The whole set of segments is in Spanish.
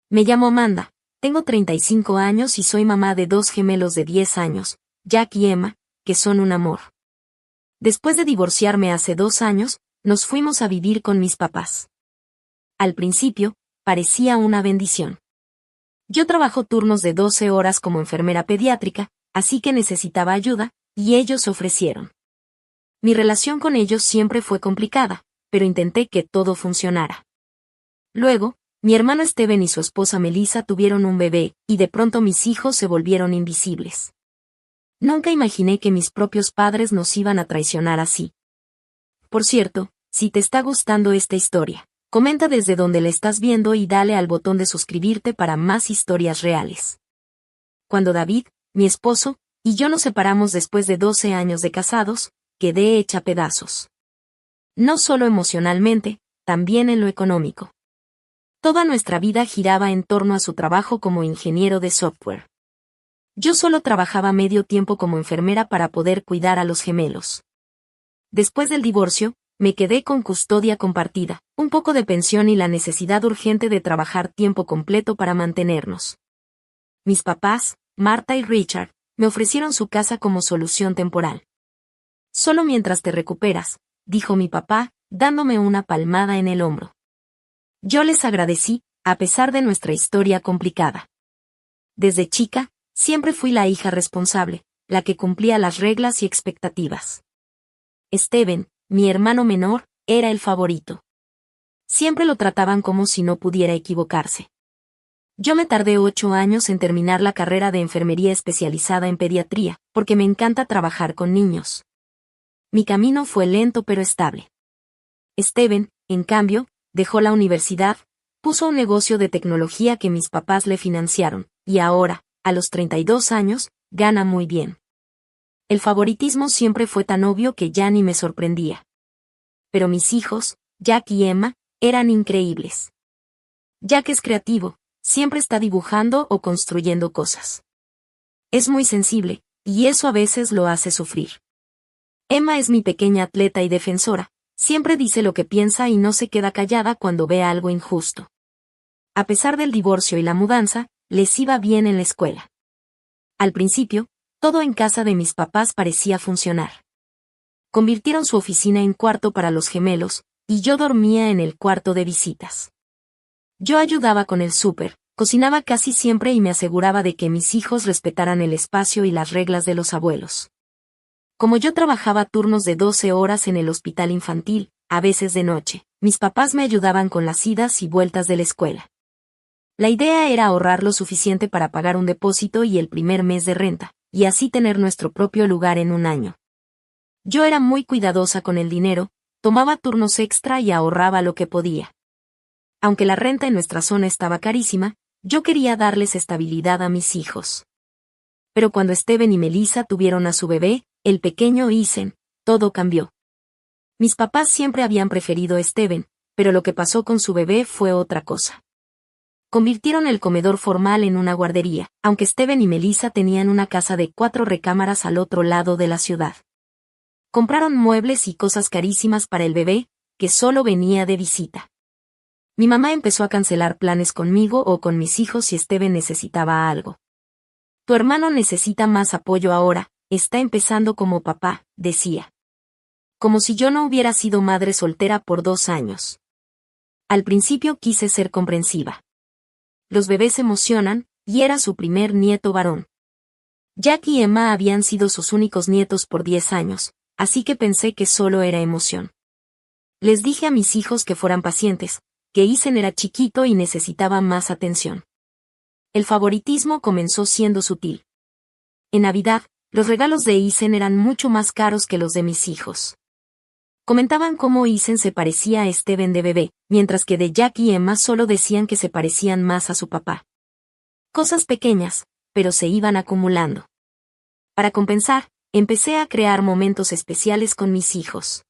Me llamo Amanda, tengo 35 años y soy mamá de dos gemelos de 10 años, Jack y Emma, que son un amor. Después de divorciarme hace 2 años, nos fuimos a vivir con mis papás. Al principio, parecía una bendición. Yo trabajo turnos de 12 horas como enfermera pediátrica, así que necesitaba ayuda, y ellos se ofrecieron. Mi relación con ellos siempre fue complicada, pero intenté que todo funcionara. Luego, mi hermano Steven y su esposa Melissa tuvieron un bebé, y de pronto mis hijos se volvieron invisibles. Nunca imaginé que mis propios padres nos iban a traicionar así. Por cierto, si te está gustando esta historia, comenta desde donde la estás viendo y dale al botón de suscribirte para más historias reales. Cuando David, mi esposo, y yo nos separamos después de 12 años de casados, quedé hecha pedazos. No solo emocionalmente, también en lo económico. Toda nuestra vida giraba en torno a su trabajo como ingeniero de software. Yo solo trabajaba medio tiempo como enfermera para poder cuidar a los gemelos. Después del divorcio, me quedé con custodia compartida, un poco de pensión y la necesidad urgente de trabajar tiempo completo para mantenernos. Mis papás, Marta y Richard, me ofrecieron su casa como solución temporal. Solo mientras te recuperas, dijo mi papá, dándome una palmada en el hombro. Yo les agradecí, a pesar de nuestra historia complicada. Desde chica, siempre fui la hija responsable, la que cumplía las reglas y expectativas. Steven, mi hermano menor, era el favorito. Siempre lo trataban como si no pudiera equivocarse. Yo me tardé 8 años en terminar la carrera de enfermería especializada en pediatría, porque me encanta trabajar con niños. Mi camino fue lento pero estable. Steven, en cambio, dejó la universidad, puso un negocio de tecnología que mis papás le financiaron, y ahora, a los 32 años, gana muy bien. El favoritismo siempre fue tan obvio que ya ni me sorprendía. Pero mis hijos, Jack y Emma, eran increíbles. Jack es creativo, siempre está dibujando o construyendo cosas. Es muy sensible, y eso a veces lo hace sufrir. Emma es mi pequeña atleta y defensora, siempre dice lo que piensa y no se queda callada cuando ve algo injusto. A pesar del divorcio y la mudanza, les iba bien en la escuela. Al principio, todo en casa de mis papás parecía funcionar. Convirtieron su oficina en cuarto para los gemelos, y yo dormía en el cuarto de visitas. Yo ayudaba con el súper, cocinaba casi siempre y me aseguraba de que mis hijos respetaran el espacio y las reglas de los abuelos. Como yo trabajaba turnos de 12 horas en el hospital infantil, a veces de noche, mis papás me ayudaban con las idas y vueltas de la escuela. La idea era ahorrar lo suficiente para pagar un depósito y el primer mes de renta, y así tener nuestro propio lugar en un año. Yo era muy cuidadosa con el dinero, tomaba turnos extra y ahorraba lo que podía. Aunque la renta en nuestra zona estaba carísima, yo quería darles estabilidad a mis hijos. Pero cuando Steven y Melissa tuvieron a su bebé, el pequeño Ethan, todo cambió. Mis papás siempre habían preferido a Steven, pero lo que pasó con su bebé fue otra cosa. Convirtieron el comedor formal en una guardería, aunque Steven y Melissa tenían una casa de 4 recámaras al otro lado de la ciudad. Compraron muebles y cosas carísimas para el bebé, que solo venía de visita. Mi mamá empezó a cancelar planes conmigo o con mis hijos si Steven necesitaba algo. Tu hermano necesita más apoyo ahora, está empezando como papá, decía. Como si yo no hubiera sido madre soltera por 2 años. Al principio quise ser comprensiva. Los bebés emocionan, y era su primer nieto varón. Jack y Emma habían sido sus únicos nietos por 10 años, así que pensé que solo era emoción. Les dije a mis hijos que fueran pacientes, que Ethan era chiquito y necesitaba más atención. El favoritismo comenzó siendo sutil. En Navidad, los regalos de Ethan eran mucho más caros que los de mis hijos. Comentaban cómo Ethan se parecía a Steven de bebé, mientras que de Jack y Emma solo decían que se parecían más a su papá. Cosas pequeñas, pero se iban acumulando. Para compensar, empecé a crear momentos especiales con mis hijos.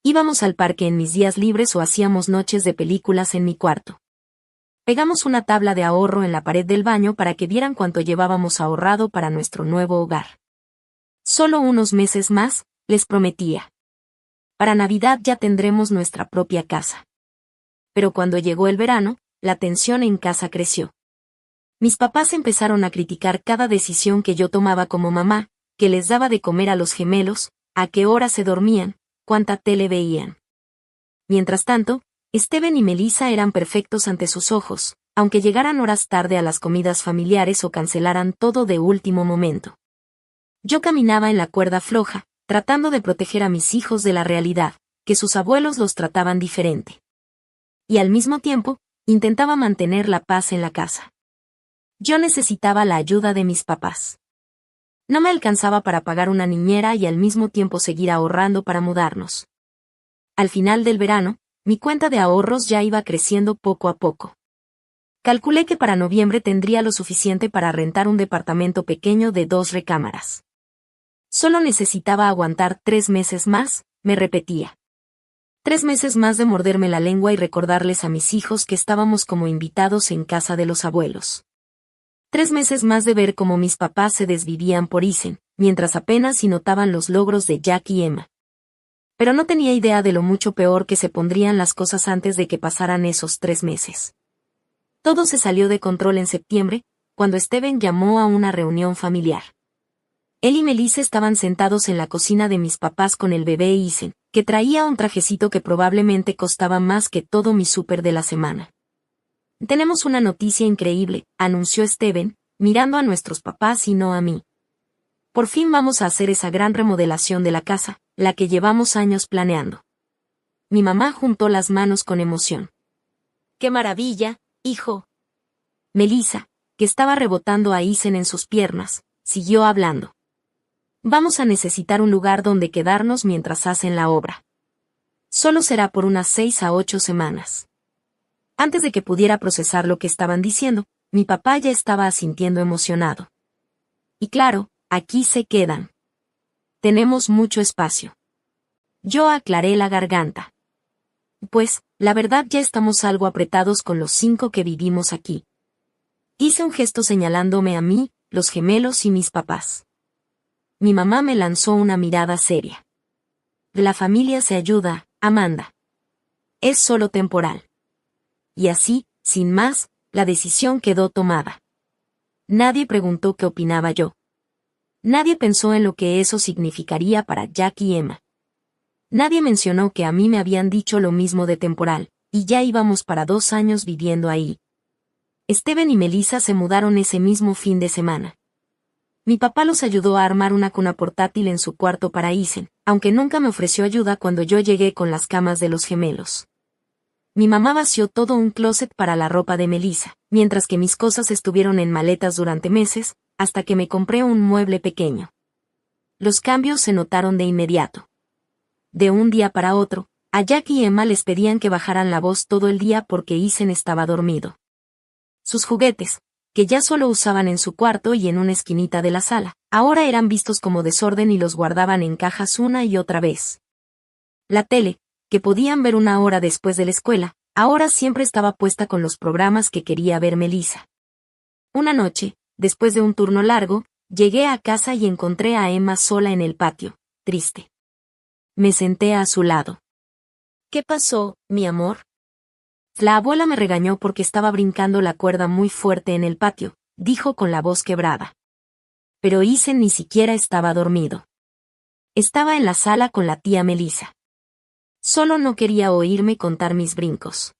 Íbamos al parque en mis días libres o hacíamos noches de películas en mi cuarto. Pegamos una tabla de ahorro en la pared del baño para que vieran cuánto llevábamos ahorrado para nuestro nuevo hogar. Solo unos meses más, les prometía. Para Navidad ya tendremos nuestra propia casa. Pero cuando llegó el verano, la tensión en casa creció. Mis papás empezaron a criticar cada decisión que yo tomaba como mamá, que les daba de comer a los gemelos, a qué hora se dormían, cuánta tele veían. Mientras tanto, Steven y Melissa eran perfectos ante sus ojos, aunque llegaran horas tarde a las comidas familiares o cancelaran todo de último momento. Yo caminaba en la cuerda floja, tratando de proteger a mis hijos de la realidad, que sus abuelos los trataban diferente. Y al mismo tiempo, intentaba mantener la paz en la casa. Yo necesitaba la ayuda de mis papás. No me alcanzaba para pagar una niñera y al mismo tiempo seguir ahorrando para mudarnos. Al final del verano, mi cuenta de ahorros ya iba creciendo poco a poco. Calculé que para noviembre tendría lo suficiente para rentar un departamento pequeño de 2 recámaras. Solo necesitaba aguantar 3 meses más, me repetía. 3 meses más de morderme la lengua y recordarles a mis hijos que estábamos como invitados en casa de los abuelos. 3 meses más de ver cómo mis papás se desvivían por Isen, mientras apenas si notaban los logros de Jack y Emma. Pero no tenía idea de lo mucho peor que se pondrían las cosas antes de que pasaran esos 3 meses. Todo se salió de control en septiembre, cuando Steven llamó a una reunión familiar. Él y Melissa estaban sentados en la cocina de mis papás con el bebé Isen, que traía un trajecito que probablemente costaba más que todo mi súper de la semana. Tenemos una noticia increíble, anunció Steven, mirando a nuestros papás y no a mí. Por fin vamos a hacer esa gran remodelación de la casa, la que llevamos años planeando. Mi mamá juntó las manos con emoción. ¡Qué maravilla, hijo! Melissa, que estaba rebotando a Isen en sus piernas, siguió hablando. Vamos a necesitar un lugar donde quedarnos mientras hacen la obra. Solo será por unas 6 a 8 semanas. Antes de que pudiera procesar lo que estaban diciendo, mi papá ya estaba asintiendo emocionado. Y claro, aquí se quedan. Tenemos mucho espacio. Yo aclaré la garganta. Pues, la verdad ya estamos algo apretados con los 5 que vivimos aquí. Hice un gesto señalándome a mí, los gemelos y mis papás. Mi mamá me lanzó una mirada seria. La familia se ayuda, Amanda. Es solo temporal. Y así, sin más, la decisión quedó tomada. Nadie preguntó qué opinaba yo. Nadie pensó en lo que eso significaría para Jack y Emma. Nadie mencionó que a mí me habían dicho lo mismo de temporal, y ya íbamos para 2 años viviendo ahí. Steven y Melissa se mudaron ese mismo fin de semana. Mi papá los ayudó a armar una cuna portátil en su cuarto para Isen, aunque nunca me ofreció ayuda cuando yo llegué con las camas de los gemelos. Mi mamá vació todo un closet para la ropa de Melissa, mientras que mis cosas estuvieron en maletas durante meses, hasta que me compré un mueble pequeño. Los cambios se notaron de inmediato. De un día para otro, a Jack y Emma les pedían que bajaran la voz todo el día porque Isen estaba dormido. Sus juguetes, que ya solo usaban en su cuarto y en una esquinita de la sala, ahora eran vistos como desorden y los guardaban en cajas una y otra vez. La tele, que podían ver 1 hora después de la escuela, ahora siempre estaba puesta con los programas que quería ver Melissa. Una noche, después de un turno largo, llegué a casa y encontré a Emma sola en el patio, triste. Me senté a su lado. ¿Qué pasó, mi amor? La abuela me regañó porque estaba brincando la cuerda muy fuerte en el patio, dijo con la voz quebrada. Pero Isen ni siquiera estaba dormido. Estaba en la sala con la tía Melissa. Solo no quería oírme contar mis brincos.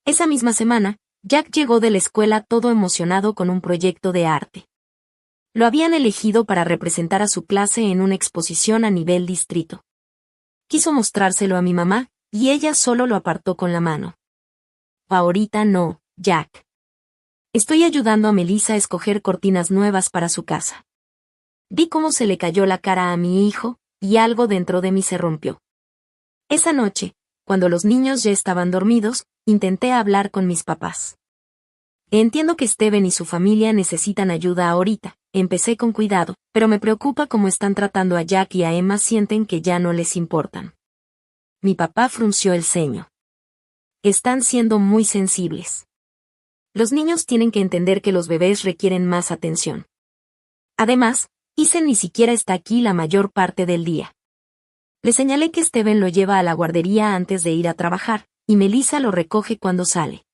Esa misma semana, Jack llegó de la escuela todo emocionado con un proyecto de arte. Lo habían elegido para representar a su clase en una exposición a nivel distrito. Quiso mostrárselo a mi mamá, y ella solo lo apartó con la mano. Ahorita no, Jack. Estoy ayudando a Melissa a escoger cortinas nuevas para su casa. Vi cómo se le cayó la cara a mi hijo, y algo dentro de mí se rompió. Esa noche, cuando los niños ya estaban dormidos, intenté hablar con mis papás. Entiendo que Steven y su familia necesitan ayuda ahorita, empecé con cuidado, pero me preocupa cómo están tratando a Jack y a Emma, sienten que ya no les importan. Mi papá frunció el ceño. Están siendo muy sensibles. Los niños tienen que entender que los bebés requieren más atención. Además, Isen ni siquiera está aquí la mayor parte del día. Le señalé que Steven lo lleva a la guardería antes de ir a trabajar, y Melissa lo recoge cuando sale.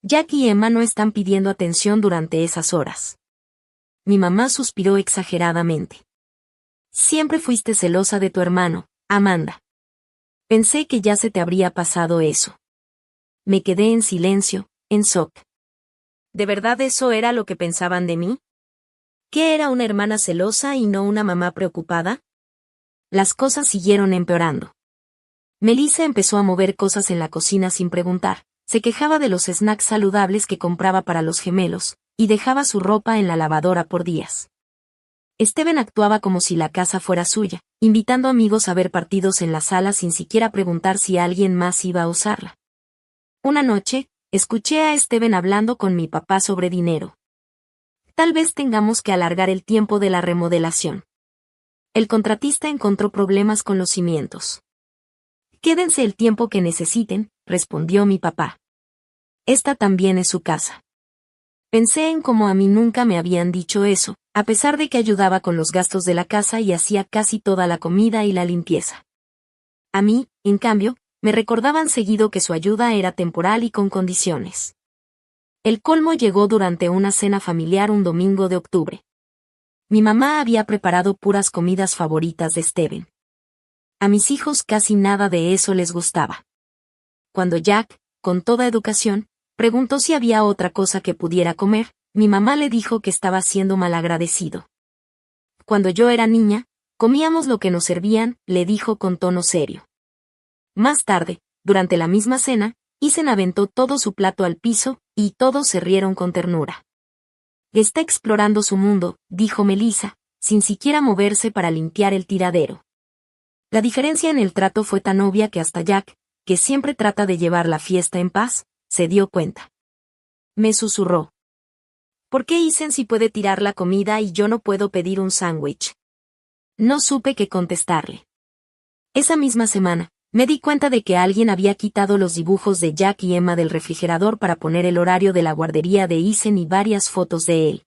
Jack y Emma no están pidiendo atención durante esas horas. Mi mamá suspiró exageradamente. Siempre fuiste celosa de tu hermano, Amanda. Pensé que ya se te habría pasado eso. Me quedé en silencio, en shock. ¿De verdad eso era lo que pensaban de mí? ¿Qué era una hermana celosa y no una mamá preocupada? Las cosas siguieron empeorando. Melissa empezó a mover cosas en la cocina sin preguntar, se quejaba de los snacks saludables que compraba para los gemelos, y dejaba su ropa en la lavadora por días. Steven actuaba como si la casa fuera suya, invitando amigos a ver partidos en la sala sin siquiera preguntar si alguien más iba a usarla. Una noche, escuché a Steven hablando con mi papá sobre dinero. Tal vez tengamos que alargar el tiempo de la remodelación. El contratista encontró problemas con los cimientos. Quédense el tiempo que necesiten, respondió mi papá. Esta también es su casa. Pensé en cómo a mí nunca me habían dicho eso, a pesar de que ayudaba con los gastos de la casa y hacía casi toda la comida y la limpieza. A mí, en cambio, me recordaban seguido que su ayuda era temporal y con condiciones. El colmo llegó durante una cena familiar un domingo de octubre. Mi mamá había preparado puras comidas favoritas de Steven. A mis hijos casi nada de eso les gustaba. Cuando Jack, con toda educación, preguntó si había otra cosa que pudiera comer, mi mamá le dijo que estaba siendo malagradecido. Cuando yo era niña, comíamos lo que nos servían, le dijo con tono serio. Más tarde, durante la misma cena, Ethan aventó todo su plato al piso, y todos se rieron con ternura. Está explorando su mundo, dijo Melissa, sin siquiera moverse para limpiar el tiradero. La diferencia en el trato fue tan obvia que hasta Jack, que siempre trata de llevar la fiesta en paz, se dio cuenta. Me susurró. ¿Por qué Ethan sí puede tirar la comida y yo no puedo pedir un sándwich? No supe qué contestarle. Esa misma semana, me di cuenta de que alguien había quitado los dibujos de Jack y Emma del refrigerador para poner el horario de la guardería de Ethan y varias fotos de él.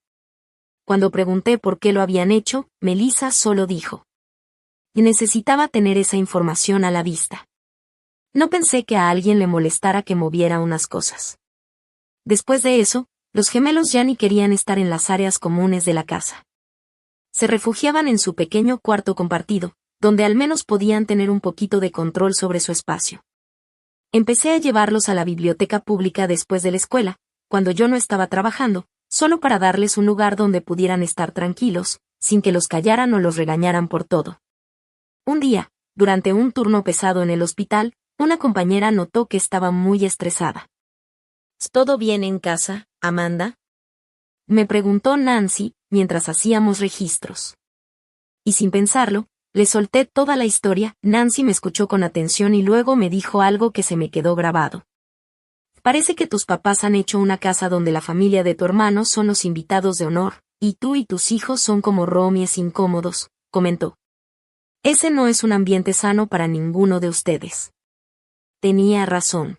Cuando pregunté por qué lo habían hecho, Melissa solo dijo. Y necesitaba tener esa información a la vista. No pensé que a alguien le molestara que moviera unas cosas. Después de eso, los gemelos ya ni querían estar en las áreas comunes de la casa. Se refugiaban en su pequeño cuarto compartido, donde al menos podían tener un poquito de control sobre su espacio. Empecé a llevarlos a la biblioteca pública después de la escuela, cuando yo no estaba trabajando, solo para darles un lugar donde pudieran estar tranquilos, sin que los callaran o los regañaran por todo. Un día, durante un turno pesado en el hospital, una compañera notó que estaba muy estresada. ¿Todo bien en casa, Amanda? Me preguntó Nancy, mientras hacíamos registros. Y sin pensarlo, le solté toda la historia. Nancy me escuchó con atención y luego me dijo algo que se me quedó grabado. Parece que tus papás han hecho una casa donde la familia de tu hermano son los invitados de honor, y tú y tus hijos son como roomies incómodos, comentó. Ese no es un ambiente sano para ninguno de ustedes. Tenía razón.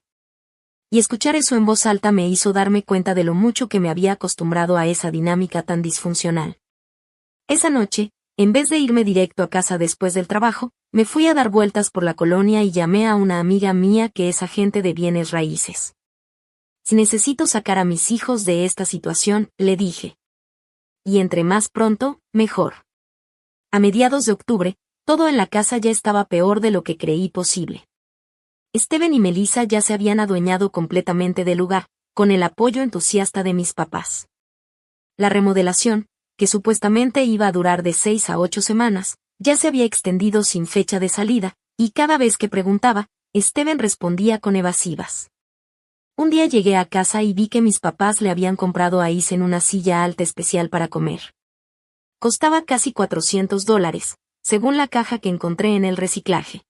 Y escuchar eso en voz alta me hizo darme cuenta de lo mucho que me había acostumbrado a esa dinámica tan disfuncional. Esa noche, en vez de irme directo a casa después del trabajo, me fui a dar vueltas por la colonia y llamé a una amiga mía que es agente de bienes raíces. Si necesito sacar a mis hijos de esta situación, le dije. Y entre más pronto, mejor. A mediados de octubre, todo en la casa ya estaba peor de lo que creí posible. Steven y Melissa ya se habían adueñado completamente del lugar, con el apoyo entusiasta de mis papás. La remodelación, que supuestamente iba a durar de 6 a 8 semanas, ya se había extendido sin fecha de salida, y cada vez que preguntaba, Steven respondía con evasivas. Un día llegué a casa y vi que mis papás le habían comprado a Ethan una silla alta especial para comer. Costaba casi $400, según la caja que encontré en el reciclaje.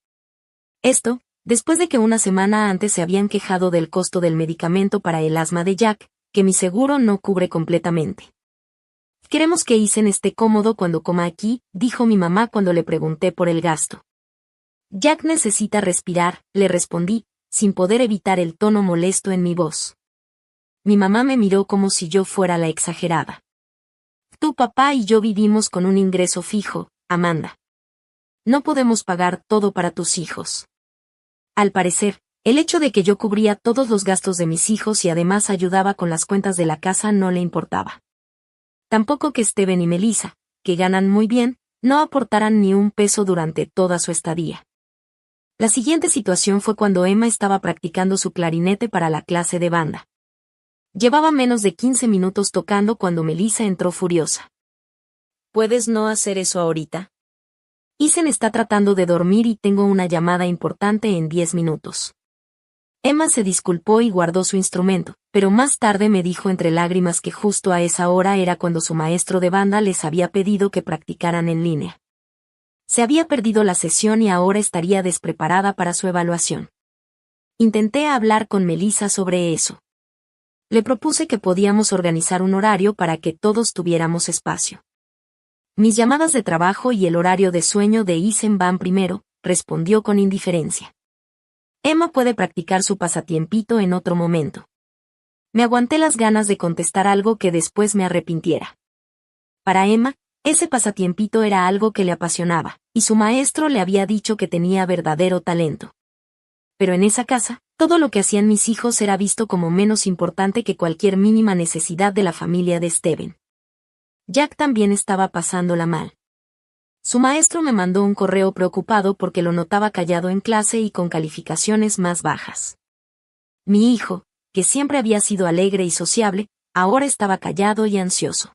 Esto, después de que una semana antes se habían quejado del costo del medicamento para el asma de Jack, que mi seguro no cubre completamente. Queremos que Ethan esté cómodo cuando coma aquí, dijo mi mamá cuando le pregunté por el gasto. Jack necesita respirar, le respondí, sin poder evitar el tono molesto en mi voz. Mi mamá me miró como si yo fuera la exagerada. Tu papá y yo vivimos con un ingreso fijo, Amanda. No podemos pagar todo para tus hijos. Al parecer, El hecho de que yo cubría todos los gastos de mis hijos y además ayudaba con las cuentas de la casa no le importaba. Tampoco que Steven y Melissa, que ganan muy bien, no aportaran ni un peso durante toda su estadía. La siguiente situación fue cuando Emma estaba practicando su clarinete para la clase de banda. Llevaba menos de 15 minutos tocando cuando Melissa entró furiosa. ¿Puedes no hacer eso ahorita? Ethan está tratando de dormir y tengo una llamada importante en 10 minutos. Emma se disculpó y guardó su instrumento, pero más tarde me dijo entre lágrimas que justo a esa hora era cuando su maestro de banda les había pedido que practicaran en línea. Se había perdido la sesión y ahora estaría despreparada para su evaluación. Intenté hablar con Melissa sobre eso. Le propuse que podíamos organizar un horario para que todos tuviéramos espacio. Mis llamadas de trabajo y el horario de sueño de Ethan van primero, respondió con indiferencia. Emma puede practicar su pasatiempito en otro momento. Me aguanté las ganas de contestar algo que después me arrepintiera. Para Emma, ese pasatiempito era algo que le apasionaba, y su maestro le había dicho que tenía verdadero talento. Pero en esa casa, todo lo que hacían mis hijos era visto como menos importante que cualquier mínima necesidad de la familia de Steven. Jack también estaba pasándola mal. Su maestro me mandó un correo preocupado porque lo notaba callado en clase y con calificaciones más bajas. Mi hijo, que siempre había sido alegre y sociable, ahora estaba callado y ansioso.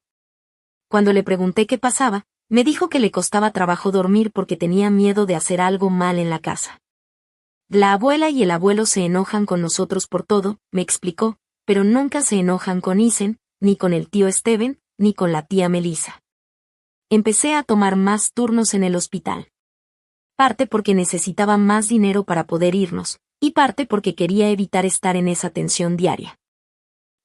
Cuando le pregunté qué pasaba, me dijo que le costaba trabajo dormir porque tenía miedo de hacer algo mal en la casa. La abuela y el abuelo se enojan con nosotros por todo, me explicó, pero nunca se enojan con Ethan, ni con el tío Steven, ni con la tía Melissa. Empecé a tomar más turnos en el hospital. Parte porque necesitaba más dinero para poder irnos, y parte porque quería evitar estar en esa tensión diaria.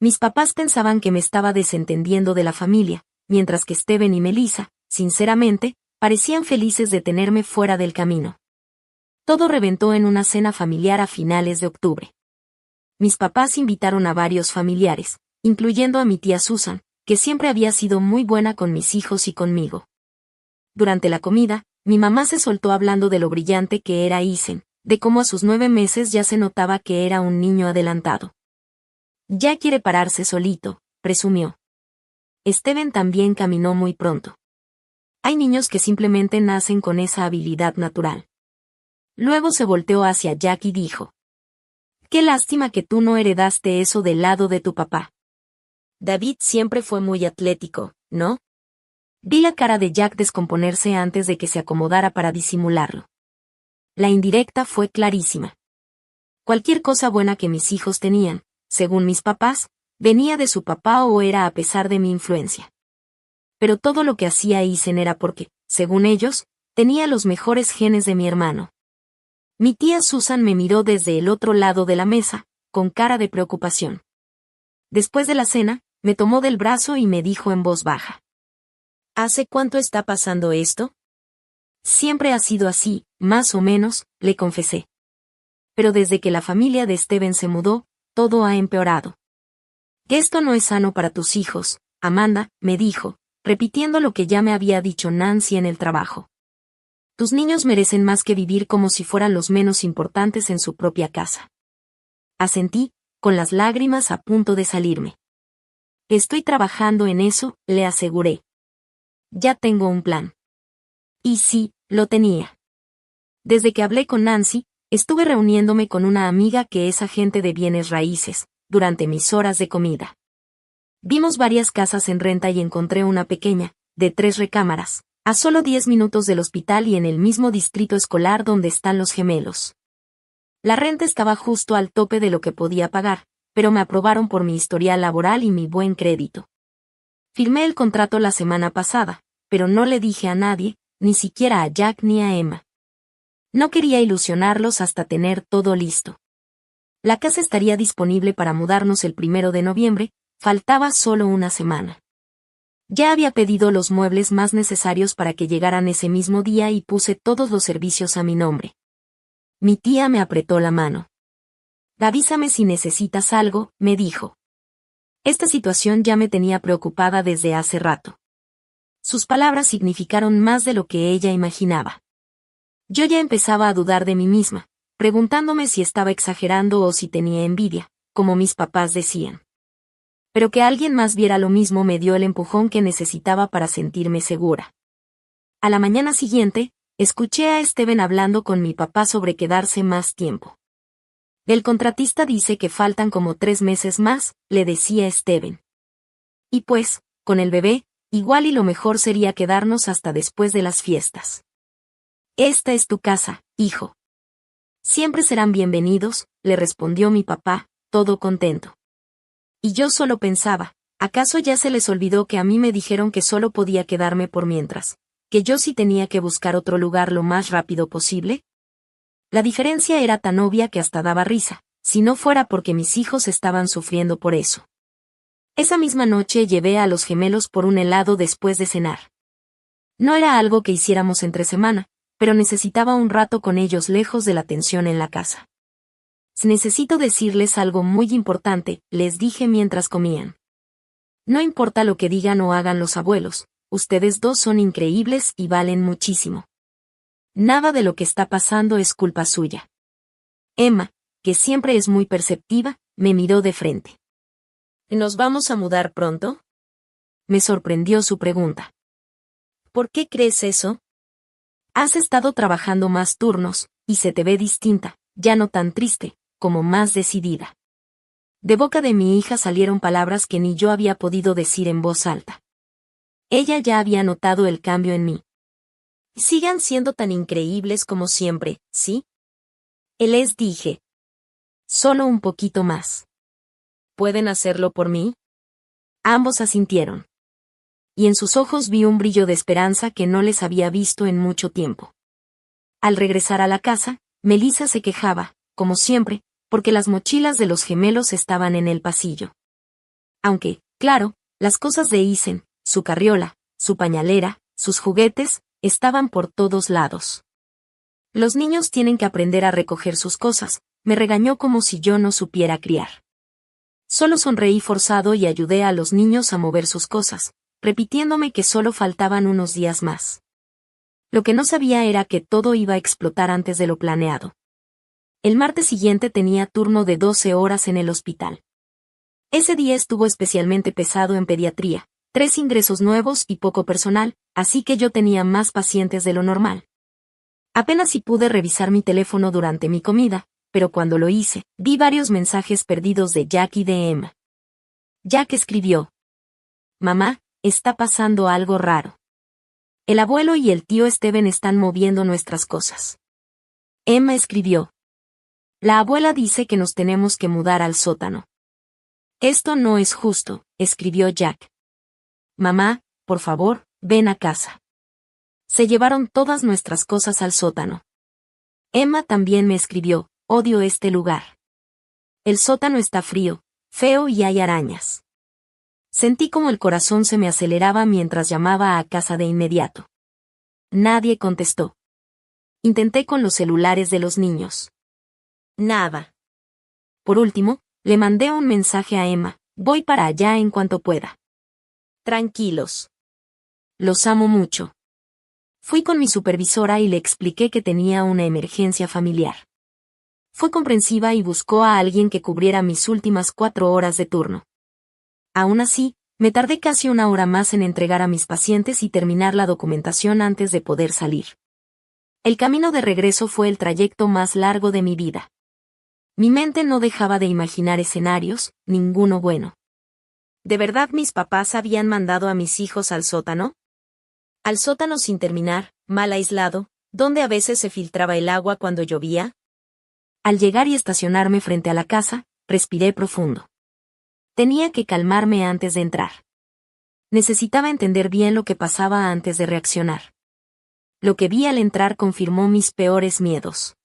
Mis papás pensaban que me estaba desentendiendo de la familia, mientras que Steven y Melissa, sinceramente, parecían felices de tenerme fuera del camino. Todo reventó en una cena familiar a finales de octubre. Mis papás invitaron a varios familiares, incluyendo a mi tía Susan, que siempre había sido muy buena con mis hijos y conmigo. Durante la comida, mi mamá se soltó hablando de lo brillante que era Ethan, de cómo a sus 9 meses ya se notaba que era un niño adelantado. Ya quiere pararse solito, presumió. Steven también caminó muy pronto. Hay niños que simplemente nacen con esa habilidad natural. Luego se volteó hacia Jack y dijo: «Qué lástima que tú no heredaste eso del lado de tu papá. David siempre fue muy atlético, ¿no?» Vi la cara de Jack descomponerse antes de que se acomodara para disimularlo. La indirecta fue clarísima. Cualquier cosa buena que mis hijos tenían, según mis papás, venía de su papá o era a pesar de mi influencia. Pero todo lo que hacía Ethan era porque, según ellos, tenía los mejores genes de mi hermano. Mi tía Susan me miró desde el otro lado de la mesa, con cara de preocupación. Después de la cena, me tomó del brazo y me dijo en voz baja: «¿Hace cuánto está pasando esto?» «Siempre ha sido así, más o menos», le confesé. «Pero desde que la familia de Steven se mudó, todo ha empeorado. Que esto no es sano para tus hijos», Amanda, me dijo, repitiendo lo que ya me había dicho Nancy en el trabajo. «Tus niños merecen más que vivir como si fueran los menos importantes en su propia casa». Asentí, con las lágrimas a punto de salirme. «Estoy trabajando en eso», le aseguré. «Ya tengo un plan». Y sí, lo tenía. Desde que hablé con Nancy, estuve reuniéndome con una amiga que es agente de bienes raíces, durante mis horas de comida. Vimos varias casas en renta y encontré una pequeña, de 3 recámaras, a solo 10 minutos del hospital y en el mismo distrito escolar donde están los gemelos. La renta estaba justo al tope de lo que podía pagar, pero me aprobaron por mi historial laboral y mi buen crédito. Firmé el contrato la semana pasada, pero no le dije a nadie, ni siquiera a Jack ni a Emma. No quería ilusionarlos hasta tener todo listo. La casa estaría disponible para mudarnos el 1 de noviembre, faltaba solo una semana. Ya había pedido los muebles más necesarios para que llegaran ese mismo día y puse todos los servicios a mi nombre. Mi tía me apretó la mano. «Avísame si necesitas algo», me dijo. Esta situación ya me tenía preocupada desde hace rato. Sus palabras significaron más de lo que ella imaginaba. Yo ya empezaba a dudar de mí misma, preguntándome si estaba exagerando o si tenía envidia, como mis papás decían. Pero que alguien más viera lo mismo me dio el empujón que necesitaba para sentirme segura. A la mañana siguiente, escuché a Steven hablando con mi papá sobre quedarse más tiempo. El contratista dice que faltan como 3 meses más, le decía Steven. Y pues, con el bebé, igual y lo mejor sería quedarnos hasta después de las fiestas. Esta es tu casa, hijo. Siempre serán bienvenidos, le respondió mi papá, todo contento. Y yo solo pensaba, ¿acaso ya se les olvidó que a mí me dijeron que solo podía quedarme por mientras, que yo sí tenía que buscar otro lugar lo más rápido posible? La diferencia era tan obvia que hasta daba risa, si no fuera porque mis hijos estaban sufriendo por eso. Esa misma noche llevé a los gemelos por un helado después de cenar. No era algo que hiciéramos entre semana, pero necesitaba un rato con ellos lejos de la tensión en la casa. Necesito decirles algo muy importante, les dije mientras comían. No importa lo que digan o hagan los abuelos, ustedes dos son increíbles y valen muchísimo. Nada de lo que está pasando es culpa suya. Emma, que siempre es muy perceptiva, me miró de frente. ¿Nos vamos a mudar pronto? Me sorprendió su pregunta. ¿Por qué crees eso? Has estado trabajando más turnos, y se te ve distinta, ya no tan triste, como más decidida. De boca de mi hija salieron palabras que ni yo había podido decir en voz alta. Ella ya había notado el cambio en mí. Sigan siendo tan increíbles como siempre, ¿sí? Les dije. Solo un poquito más. ¿Pueden hacerlo por mí? Ambos asintieron. Y en sus ojos vi un brillo de esperanza que no les había visto en mucho tiempo. Al regresar a la casa, Melissa se quejaba, como siempre, porque las mochilas de los gemelos estaban en el pasillo. Aunque, claro, las cosas de Isen, su carriola, su pañalera, sus juguetes, estaban por todos lados. Los niños tienen que aprender a recoger sus cosas, me regañó como si yo no supiera criar. Solo sonreí forzado y ayudé a los niños a mover sus cosas, repitiéndome que solo faltaban unos días más. Lo que no sabía era que todo iba a explotar antes de lo planeado. El martes siguiente tenía turno de 12 horas en el hospital. Ese día estuvo especialmente pesado en pediatría, 3 ingresos nuevos y poco personal, así que yo tenía más pacientes de lo normal. Apenas si pude revisar mi teléfono durante mi comida, pero cuando lo hice, vi varios mensajes perdidos de Jack y de Emma. Jack escribió: Mamá, está pasando algo raro. El abuelo y el tío Steven están moviendo nuestras cosas. Emma escribió: La abuela dice que nos tenemos que mudar al sótano. Esto no es justo, escribió Jack. Mamá, por favor, ven a casa. Se llevaron todas nuestras cosas al sótano. Emma también me escribió: Odio este lugar. El sótano está frío, feo y hay arañas. Sentí como el corazón se me aceleraba mientras llamaba a casa de inmediato. Nadie contestó. Intenté con los celulares de los niños. Nada. Por último, le mandé un mensaje a Emma: Voy para allá en cuanto pueda. Tranquilos. Los amo mucho. Fui con mi supervisora y le expliqué que tenía una emergencia familiar. Fue comprensiva y buscó a alguien que cubriera mis últimas 4 horas de turno. Aún así, me tardé casi 1 hora más en entregar a mis pacientes y terminar la documentación antes de poder salir. El camino de regreso fue el trayecto más largo de mi vida. Mi mente no dejaba de imaginar escenarios, ninguno bueno. ¿De verdad mis papás habían mandado a mis hijos al sótano? Al sótano sin terminar, mal aislado, donde a veces se filtraba el agua cuando llovía. Al llegar y estacionarme frente a la casa, respiré profundo. Tenía que calmarme antes de entrar. Necesitaba entender bien lo que pasaba antes de reaccionar. Lo que vi al entrar confirmó mis peores miedos.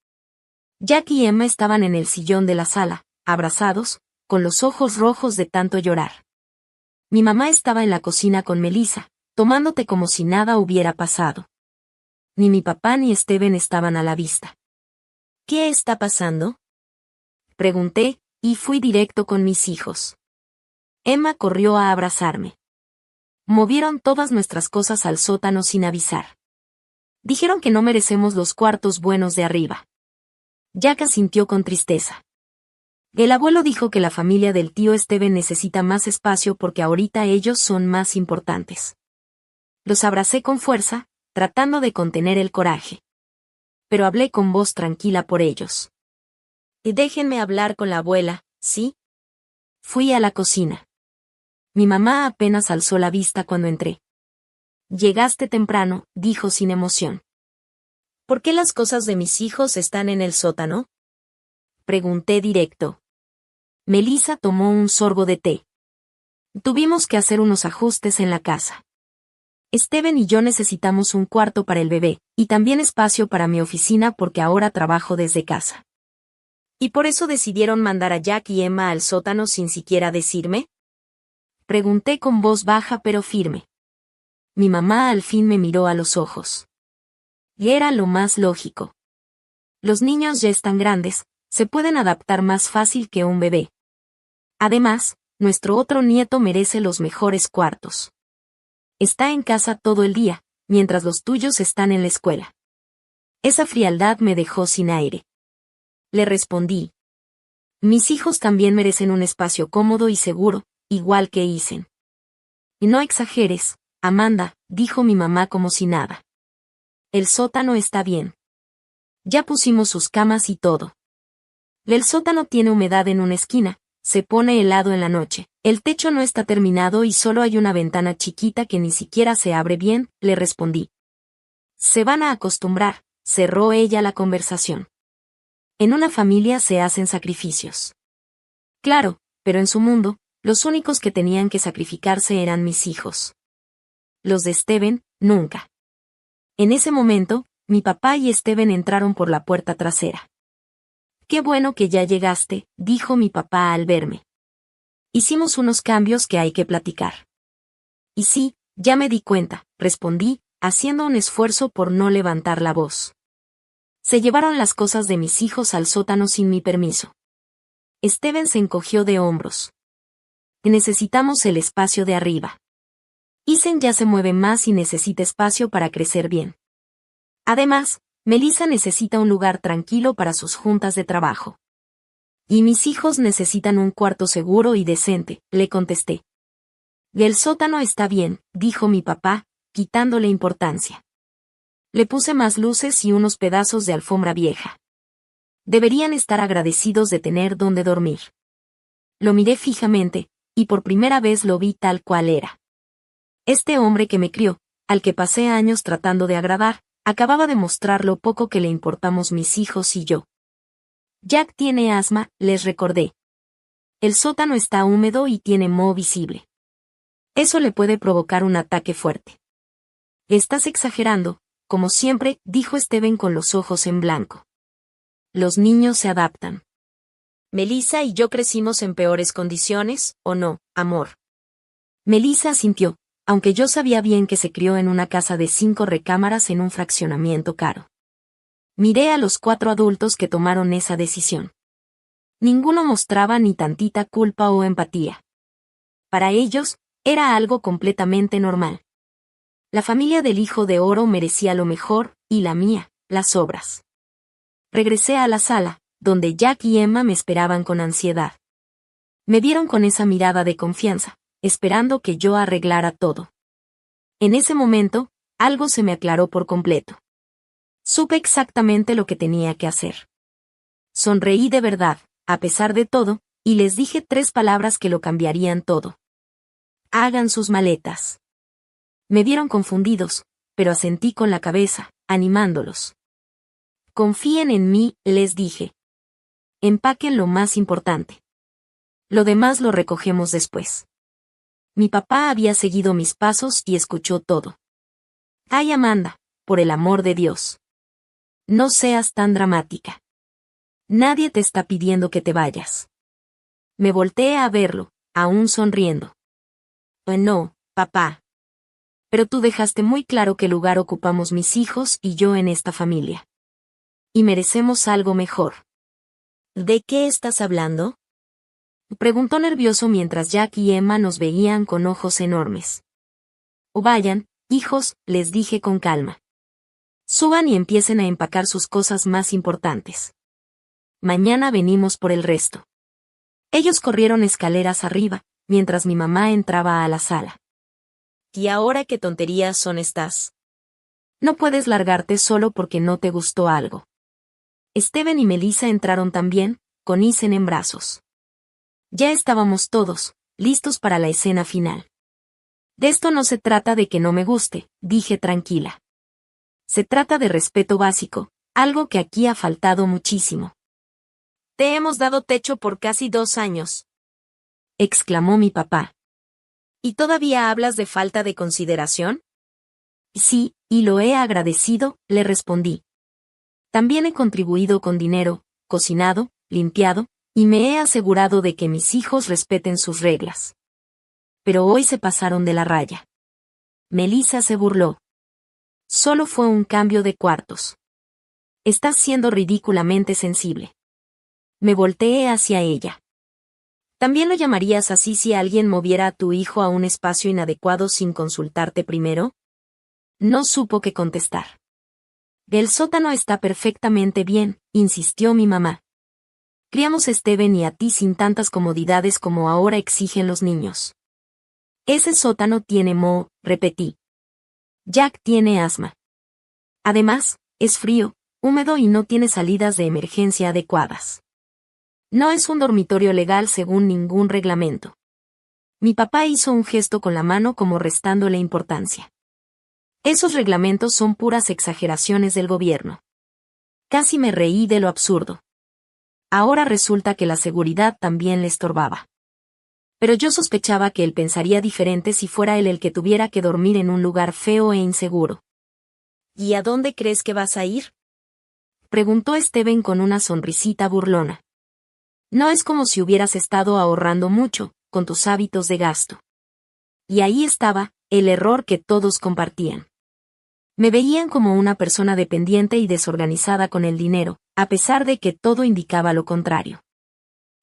Jack y Emma estaban en el sillón de la sala, abrazados, con los ojos rojos de tanto llorar. Mi mamá estaba en la cocina con Melissa, tomando té como si nada hubiera pasado. Ni mi papá ni Steven estaban a la vista. ¿Qué está pasando?, pregunté, y fui directo con mis hijos. Emma corrió a abrazarme. Movieron todas nuestras cosas al sótano sin avisar. Dijeron que no merecemos los cuartos buenos de arriba. Jack asintió con tristeza. El abuelo dijo que la familia del tío Steven necesita más espacio porque ahorita ellos son más importantes. Los abracé con fuerza, tratando de contener el coraje. Pero hablé con voz tranquila por ellos. Y déjenme hablar con la abuela, ¿sí? Fui a la cocina. Mi mamá apenas alzó la vista cuando entré. Llegaste temprano, dijo sin emoción. ¿Por qué las cosas de mis hijos están en el sótano? Pregunté directo. Melissa tomó un sorbo de té. Tuvimos que hacer unos ajustes en la casa. Steven y yo necesitamos un cuarto para el bebé, y también espacio para mi oficina porque ahora trabajo desde casa. ¿Y por eso decidieron mandar a Jack y Emma al sótano sin siquiera decirme? Pregunté con voz baja pero firme. Mi mamá al fin me miró a los ojos. Y era lo más lógico. Los niños ya están grandes, se pueden adaptar más fácil que un bebé. Además, nuestro otro nieto merece los mejores cuartos. Está en casa todo el día, mientras los tuyos están en la escuela. Esa frialdad me dejó sin aire. Le respondí. Mis hijos también merecen un espacio cómodo y seguro, igual que Isen. Y no exageres, Amanda, dijo mi mamá como si nada. El sótano está bien. Ya pusimos sus camas y todo. El sótano tiene humedad en una esquina, se pone helado en la noche. El techo no está terminado y solo hay una ventana chiquita que ni siquiera se abre bien, le respondí. Se van a acostumbrar, cerró ella la conversación. En una familia se hacen sacrificios. Claro, pero en su mundo, los únicos que tenían que sacrificarse eran mis hijos. Los de Steven, nunca. En ese momento, mi papá y Steven entraron por la puerta trasera. Qué bueno que ya llegaste, dijo mi papá al verme. Hicimos unos cambios que hay que platicar. Y sí, ya me di cuenta, respondí, haciendo un esfuerzo por no levantar la voz. Se llevaron las cosas de mis hijos al sótano sin mi permiso. Steven se encogió de hombros. Necesitamos el espacio de arriba. Isen ya se mueve más y necesita espacio para crecer bien. Además, Melissa necesita un lugar tranquilo para sus juntas de trabajo. Y mis hijos necesitan un cuarto seguro y decente, le contesté. Y el sótano está bien, dijo mi papá, quitándole importancia. Le puse más luces y unos pedazos de alfombra vieja. Deberían estar agradecidos de tener donde dormir. Lo miré fijamente, y por primera vez lo vi tal cual era. Este hombre que me crió, al que pasé años tratando de agradar, acababa de mostrar lo poco que le importamos mis hijos y yo. Jack tiene asma, les recordé. El sótano está húmedo y tiene moho visible. Eso le puede provocar un ataque fuerte. Estás exagerando, como siempre, dijo Steven con los ojos en blanco. Los niños se adaptan. Melissa y yo crecimos en peores condiciones, ¿o no, amor? Melissa asintió, aunque yo sabía bien que se crió en una casa de 5 recámaras en un fraccionamiento caro. Miré a los 4 adultos que tomaron esa decisión. Ninguno mostraba ni tantita culpa o empatía. Para ellos, era algo completamente normal. La familia del hijo de oro merecía lo mejor, y la mía, las sobras. Regresé a la sala, donde Jack y Emma me esperaban con ansiedad. Me vieron con esa mirada de confianza, esperando que yo arreglara todo. En ese momento, algo se me aclaró por completo. Supe exactamente lo que tenía que hacer. Sonreí de verdad, a pesar de todo, y les dije 3 palabras que lo cambiarían todo. Hagan sus maletas. Me vieron confundidos, pero asentí con la cabeza, animándolos. Confíen en mí, les dije. Empaquen lo más importante. Lo demás lo recogemos después. Mi papá había seguido mis pasos y escuchó todo. Ay, Amanda, por el amor de Dios. No seas tan dramática. Nadie te está pidiendo que te vayas. Me volteé a verlo, aún sonriendo. No, papá. Pero tú dejaste muy claro qué lugar ocupamos mis hijos y yo en esta familia. Y merecemos algo mejor. ¿De qué estás hablando? Preguntó nervioso mientras Jack y Emma nos veían con ojos enormes. O vayan, hijos, les dije con calma. Suban y empiecen a empacar sus cosas más importantes. mañana venimos por el resto. Ellos corrieron escaleras arriba, mientras mi mamá entraba a la sala. ¿Y ahora qué tonterías son estas? No puedes largarte solo porque no te gustó algo. Steven y Melissa entraron también, con Ethan en brazos. Ya estábamos todos, listos para la escena final. De esto no se trata de que no me guste, dije tranquila. Se trata de respeto básico, algo que aquí ha faltado muchísimo. Te hemos dado techo por casi 2 años, exclamó mi papá. ¿Y todavía hablas de falta de consideración? Sí, y lo he agradecido, le respondí. También he contribuido con dinero, cocinado, limpiado, y me he asegurado de que mis hijos respeten sus reglas. Pero hoy se pasaron de la raya. Melissa se burló. Solo fue un cambio de cuartos. Estás siendo ridículamente sensible. Me volteé hacia ella. ¿También lo llamarías así si alguien moviera a tu hijo a un espacio inadecuado sin consultarte primero? No supo qué contestar. El sótano está perfectamente bien, insistió mi mamá. Criamos a Steven y a ti sin tantas comodidades como ahora exigen los niños. Ese sótano tiene moho, repetí. Jack tiene asma. Además, es frío, húmedo y no tiene salidas de emergencia adecuadas. No es un dormitorio legal según ningún reglamento. Mi papá hizo un gesto con la mano como restándole importancia. Esos reglamentos son puras exageraciones del gobierno. Casi me reí de lo absurdo. Ahora resulta que la seguridad también le estorbaba. Pero yo sospechaba que él pensaría diferente si fuera él el que tuviera que dormir en un lugar feo e inseguro. ¿Y a dónde crees que vas a ir? Preguntó Steven con una sonrisita burlona. No es como si hubieras estado ahorrando mucho, con tus hábitos de gasto. Y ahí estaba, el error que todos compartían. Me veían como una persona dependiente y desorganizada con el dinero, a pesar de que todo indicaba lo contrario.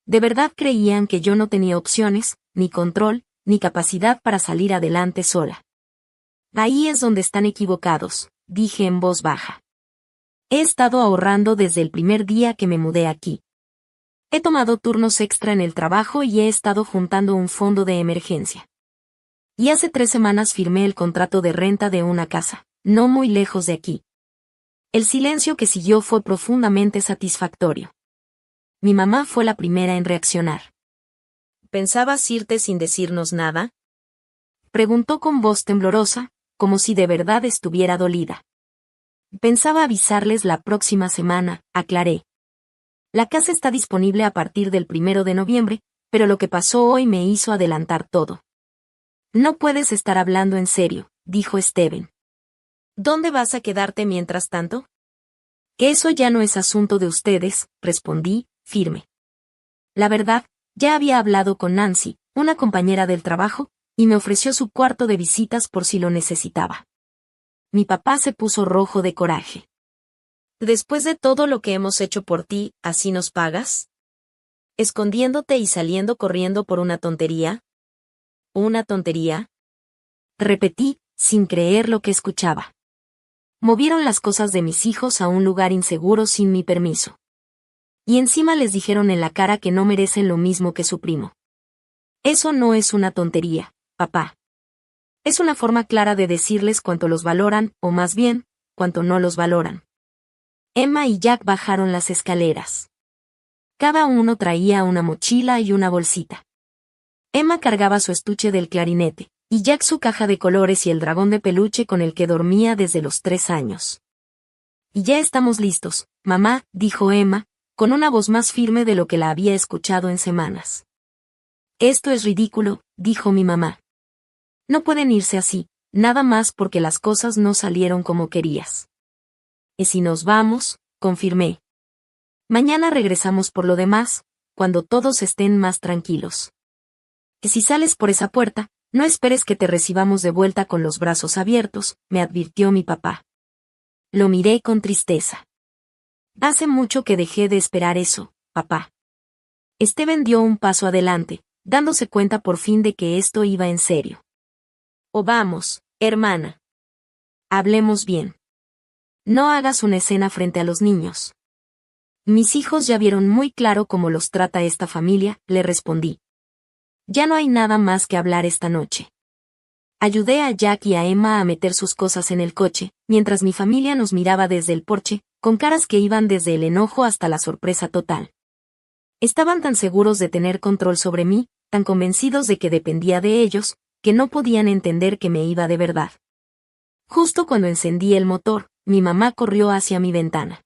De verdad creían que yo no tenía opciones, ni control, ni capacidad para salir adelante sola. Ahí es donde están equivocados, dije en voz baja. He estado ahorrando desde el primer día que me mudé aquí. He tomado turnos extra en el trabajo y he estado juntando un fondo de emergencia. Y hace 3 semanas firmé el contrato de renta de una casa, no muy lejos de aquí. El silencio que siguió fue profundamente satisfactorio. Mi mamá fue la primera en reaccionar. ¿Pensabas irte sin decirnos nada? Preguntó con voz temblorosa, como si de verdad estuviera dolida. Pensaba avisarles la próxima semana, aclaré. La casa está disponible a partir del 1 de noviembre, pero lo que pasó hoy me hizo adelantar todo. No puedes estar hablando en serio, dijo Steven. ¿Dónde vas a quedarte mientras tanto? Que eso ya no es asunto de ustedes, respondí, firme. La verdad, ya había hablado con Nancy, una compañera del trabajo, y me ofreció su cuarto de visitas por si lo necesitaba. Mi papá se puso rojo de coraje. Después de todo lo que hemos hecho por ti, ¿así nos pagas? ¿Escondiéndote y saliendo corriendo por una tontería? ¿Una tontería? Repetí, sin creer lo que escuchaba. Movieron las cosas de mis hijos a un lugar inseguro sin mi permiso. Y encima les dijeron en la cara que no merecen lo mismo que su primo. Eso no es una tontería, papá. Es una forma clara de decirles cuánto los valoran, o más bien, cuánto no los valoran. Emma y Jack bajaron las escaleras. Cada uno traía una mochila y una bolsita. Emma cargaba su estuche del clarinete, y Jack su caja de colores y el dragón de peluche con el que dormía desde los 3 años. Y ya estamos listos, mamá, dijo Emma, con una voz más firme de lo que la había escuchado en semanas. Esto es ridículo, dijo mi mamá. No pueden irse así, nada más porque las cosas no salieron como querías. ¿Y si nos vamos? Confirmé. Mañana regresamos por lo demás, cuando todos estén más tranquilos. Y si sales por esa puerta, no esperes que te recibamos de vuelta con los brazos abiertos, me advirtió mi papá. Lo miré con tristeza. Hace mucho que dejé de esperar eso, papá. Steven dio un paso adelante, dándose cuenta por fin de que esto iba en serio. O vamos, hermana. Hablemos bien. No hagas una escena frente a los niños. Mis hijos ya vieron muy claro cómo los trata esta familia, le respondí. Ya no hay nada más que hablar esta noche. Ayudé a Jack y a Emma a meter sus cosas en el coche, mientras mi familia nos miraba desde el porche, con caras que iban desde el enojo hasta la sorpresa total. Estaban tan seguros de tener control sobre mí, tan convencidos de que dependía de ellos, que no podían entender que me iba de verdad. Justo cuando encendí el motor, mi mamá corrió hacia mi ventana.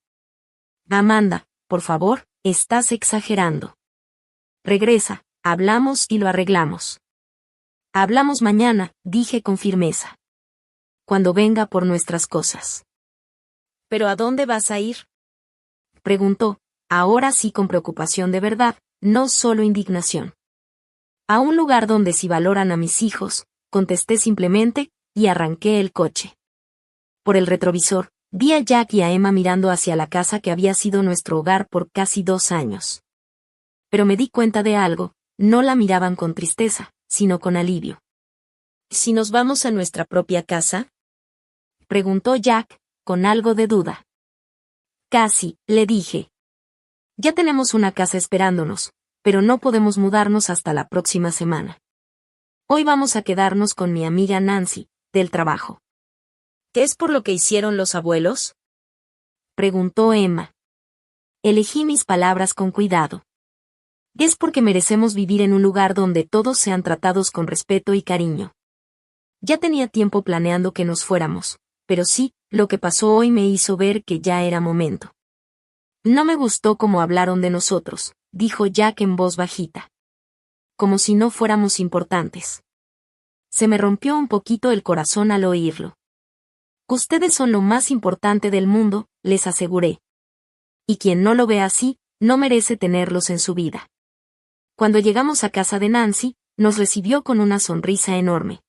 Amanda, por favor, estás exagerando. Regresa, hablamos y lo arreglamos. Hablamos mañana, dije con firmeza. Cuando venga por nuestras cosas. ¿Pero a dónde vas a ir? Preguntó, ahora sí con preocupación de verdad, no solo indignación. A un lugar donde sí valoran a mis hijos, contesté simplemente, y arranqué el coche. Por el retrovisor, vi a Jack y a Emma mirando hacia la casa que había sido nuestro hogar por casi 2 años. Pero me di cuenta de algo, no la miraban con tristeza, sino con alivio. ¿Si nos vamos a nuestra propia casa? Preguntó Jack, con algo de duda. Casi, le dije. Ya tenemos una casa esperándonos, pero no podemos mudarnos hasta la próxima semana. Hoy vamos a quedarnos con mi amiga Nancy, del trabajo. ¿Qué es por lo que hicieron los abuelos? Preguntó Emma. Elegí mis palabras con cuidado. Es porque merecemos vivir en un lugar donde todos sean tratados con respeto y cariño. Ya tenía tiempo planeando que nos fuéramos, pero sí, lo que pasó hoy me hizo ver que ya era momento. No me gustó cómo hablaron de nosotros, dijo Jack en voz bajita. Como si no fuéramos importantes. Se me rompió un poquito el corazón al oírlo. Ustedes son lo más importante del mundo, les aseguré. Y quien no lo ve así, no merece tenerlos en su vida. Cuando llegamos a casa de Nancy, nos recibió con una sonrisa enorme.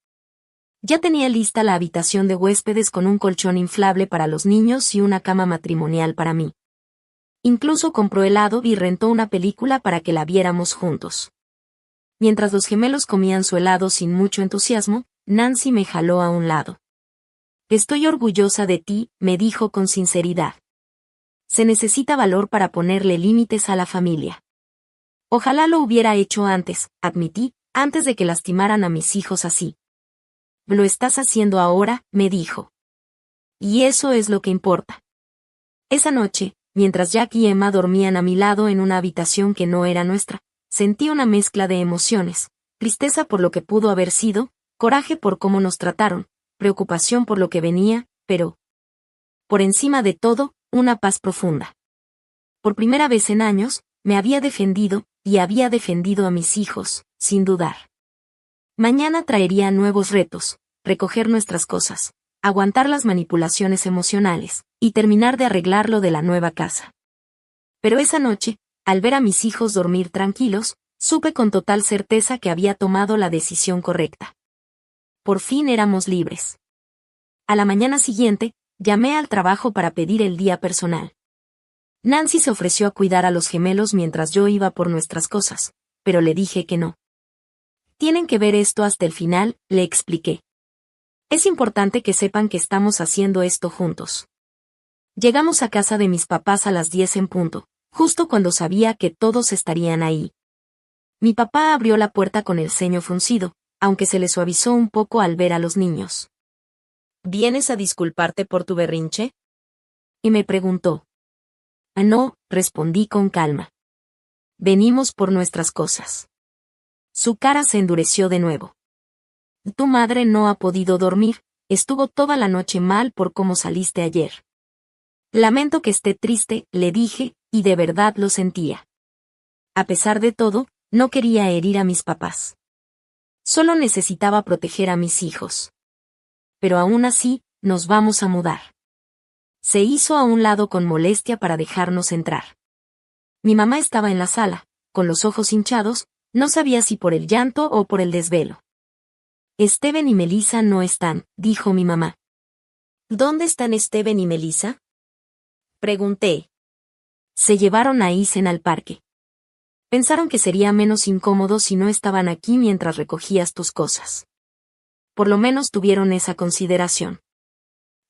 Ya tenía lista la habitación de huéspedes con un colchón inflable para los niños y una cama matrimonial para mí. Incluso compró helado y rentó una película para que la viéramos juntos. Mientras los gemelos comían su helado sin mucho entusiasmo, Nancy me jaló a un lado. Estoy orgullosa de ti, me dijo con sinceridad. Se necesita valor para ponerle límites a la familia. Ojalá lo hubiera hecho antes, admití, antes de que lastimaran a mis hijos así. Lo estás haciendo ahora, me dijo. Y eso es lo que importa. Esa noche, mientras Jack y Emma dormían a mi lado en una habitación que no era nuestra, sentí una mezcla de emociones, tristeza por lo que pudo haber sido, coraje por cómo nos trataron, preocupación por lo que venía, pero, por encima de todo, una paz profunda. Por primera vez en años, me había defendido, y había defendido a mis hijos, sin dudar. Mañana traería nuevos retos, recoger nuestras cosas, aguantar las manipulaciones emocionales, y terminar de arreglar lo de la nueva casa. Pero esa noche, al ver a mis hijos dormir tranquilos, supe con total certeza que había tomado la decisión correcta. Por fin éramos libres. A la mañana siguiente, llamé al trabajo para pedir el día personal. Nancy se ofreció a cuidar a los gemelos mientras yo iba por nuestras cosas, pero le dije que no. Tienen que ver esto hasta el final, le expliqué. Es importante que sepan que estamos haciendo esto juntos. Llegamos a casa de mis papás a las 10 en punto, justo cuando sabía que todos estarían ahí. Mi papá abrió la puerta con el ceño fruncido, aunque se le suavizó un poco al ver a los niños. ¿Vienes a disculparte por tu berrinche? Y me preguntó. No, respondí con calma. Venimos por nuestras cosas. Su cara se endureció de nuevo. Tu madre no ha podido dormir, estuvo toda la noche mal por cómo saliste ayer. Lamento que esté triste, le dije, y de verdad lo sentía. A pesar de todo, no quería herir a mis papás. Solo necesitaba proteger a mis hijos. Pero aún así, nos vamos a mudar. Se hizo a un lado con molestia para dejarnos entrar. Mi mamá estaba en la sala, con los ojos hinchados, no sabía si por el llanto o por el desvelo. Steven y Melissa no están, dijo mi mamá. ¿Dónde están Steven y Melissa? Pregunté. Se llevaron a Isen al parque. Pensaron que sería menos incómodo si no estaban aquí mientras recogías tus cosas. Por lo menos tuvieron esa consideración.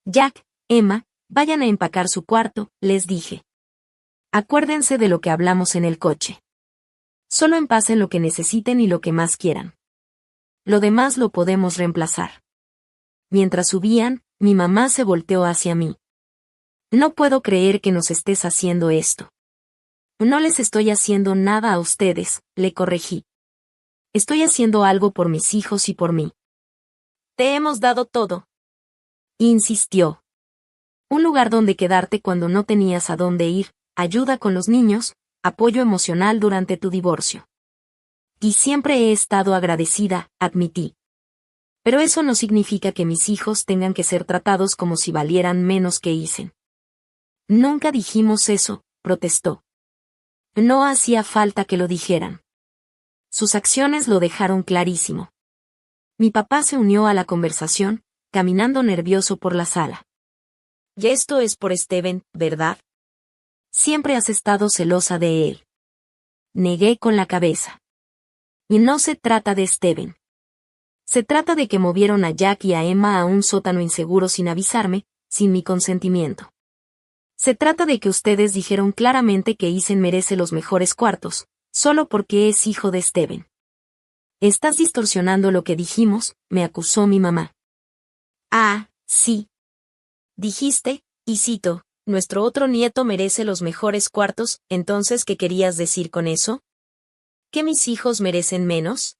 Jack, Emma, vayan a empacar su cuarto, les dije. Acuérdense de lo que hablamos en el coche. Solo empasen lo que necesiten y lo que más quieran. Lo demás lo podemos reemplazar. Mientras subían, mi mamá se volteó hacia mí. No puedo creer que nos estés haciendo esto. No les estoy haciendo nada a ustedes, le corregí. Estoy haciendo algo por mis hijos y por mí. Te hemos dado todo, insistió. Un lugar donde quedarte cuando no tenías a dónde ir, ayuda con los niños, apoyo emocional durante tu divorcio. Y siempre he estado agradecida, admití. Pero eso no significa que mis hijos tengan que ser tratados como si valieran menos que Isen. Nunca dijimos eso, protestó. No hacía falta que lo dijeran. Sus acciones lo dejaron clarísimo. Mi papá se unió a la conversación, caminando nervioso por la sala. Y esto es por Steven, ¿verdad? Siempre has estado celosa de él. Negué con la cabeza. Y no se trata de Steven. Se trata de que movieron a Jack y a Emma a un sótano inseguro sin avisarme, sin mi consentimiento. Se trata de que ustedes dijeron claramente que Isen merece los mejores cuartos, solo porque es hijo de Steven. Estás distorsionando lo que dijimos, me acusó mi mamá. Ah, sí. Dijiste, y cito, nuestro otro nieto merece los mejores cuartos, entonces ¿qué querías decir con eso? ¿Que mis hijos merecen menos?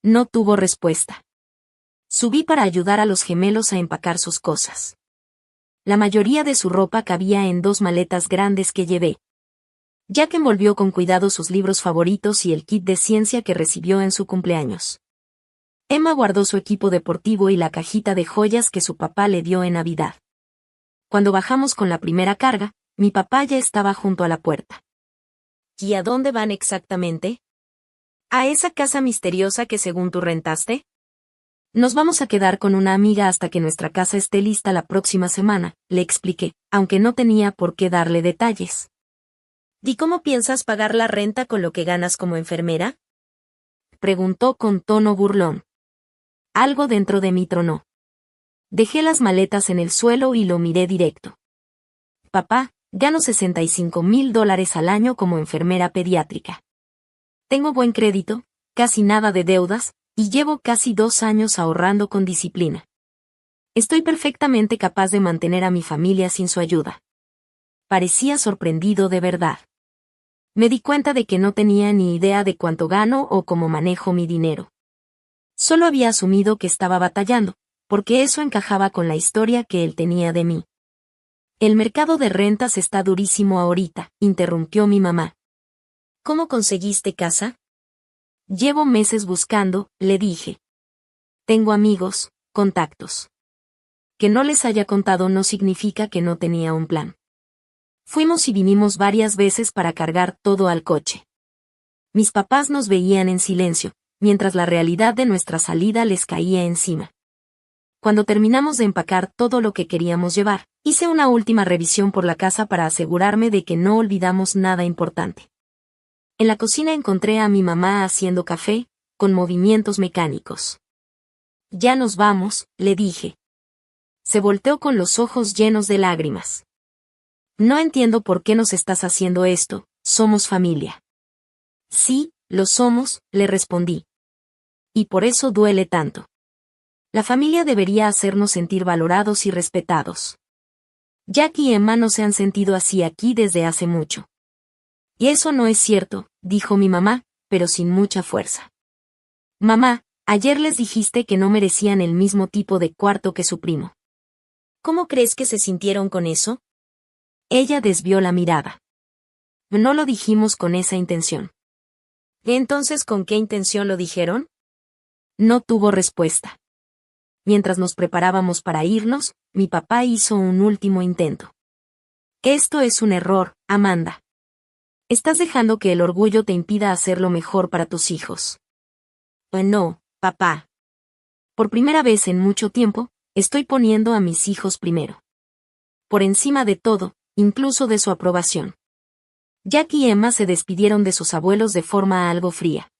No tuvo respuesta. Subí para ayudar a los gemelos a empacar sus cosas. La mayoría de su ropa cabía en 2 maletas grandes que llevé. Jack envolvió con cuidado sus libros favoritos y el kit de ciencia que recibió en su cumpleaños. Emma guardó su equipo deportivo y la cajita de joyas que su papá le dio en Navidad. Cuando bajamos con la primera carga, mi papá ya estaba junto a la puerta. ¿Y a dónde van exactamente? ¿A esa casa misteriosa que según tú rentaste? Nos vamos a quedar con una amiga hasta que nuestra casa esté lista la próxima semana, le expliqué, aunque no tenía por qué darle detalles. ¿Y cómo piensas pagar la renta con lo que ganas como enfermera? Preguntó con tono burlón. Algo dentro de mí tronó. Dejé las maletas en el suelo y lo miré directo. Papá, gano $65,000 al año como enfermera pediátrica. Tengo buen crédito, casi nada de deudas, y llevo casi 2 años ahorrando con disciplina. Estoy perfectamente capaz de mantener a mi familia sin su ayuda. Parecía sorprendido de verdad. Me di cuenta de que no tenía ni idea de cuánto gano o cómo manejo mi dinero. Solo había asumido que estaba batallando, porque eso encajaba con la historia que él tenía de mí. El mercado de rentas está durísimo ahorita, interrumpió mi mamá. ¿Cómo conseguiste casa? Llevo meses buscando, le dije. Tengo amigos, contactos. Que no les haya contado no significa que no tenía un plan. Fuimos y vinimos varias veces para cargar todo al coche. Mis papás nos veían en silencio, mientras la realidad de nuestra salida les caía encima. Cuando terminamos de empacar todo lo que queríamos llevar, hice una última revisión por la casa para asegurarme de que no olvidamos nada importante. En la cocina encontré a mi mamá haciendo café, con movimientos mecánicos. Ya nos vamos, le dije. Se volteó con los ojos llenos de lágrimas. No entiendo por qué nos estás haciendo esto, somos familia. Sí, lo somos, le respondí. Y por eso duele tanto. La familia debería hacernos sentir valorados y respetados. Jack y Emma no se han sentido así aquí desde hace mucho. Y eso no es cierto, dijo mi mamá, pero sin mucha fuerza. Mamá, ayer les dijiste que no merecían el mismo tipo de cuarto que su primo. ¿Cómo crees que se sintieron con eso? Ella desvió la mirada. No lo dijimos con esa intención. ¿Entonces con qué intención lo dijeron? No tuvo respuesta. Mientras nos preparábamos para irnos, mi papá hizo un último intento. Esto es un error, Amanda. Estás dejando que el orgullo te impida hacer lo mejor para tus hijos. No, papá. Por primera vez en mucho tiempo, estoy poniendo a mis hijos primero. Por encima de todo, incluso de su aprobación. Jack y Emma se despidieron de sus abuelos de forma algo fría.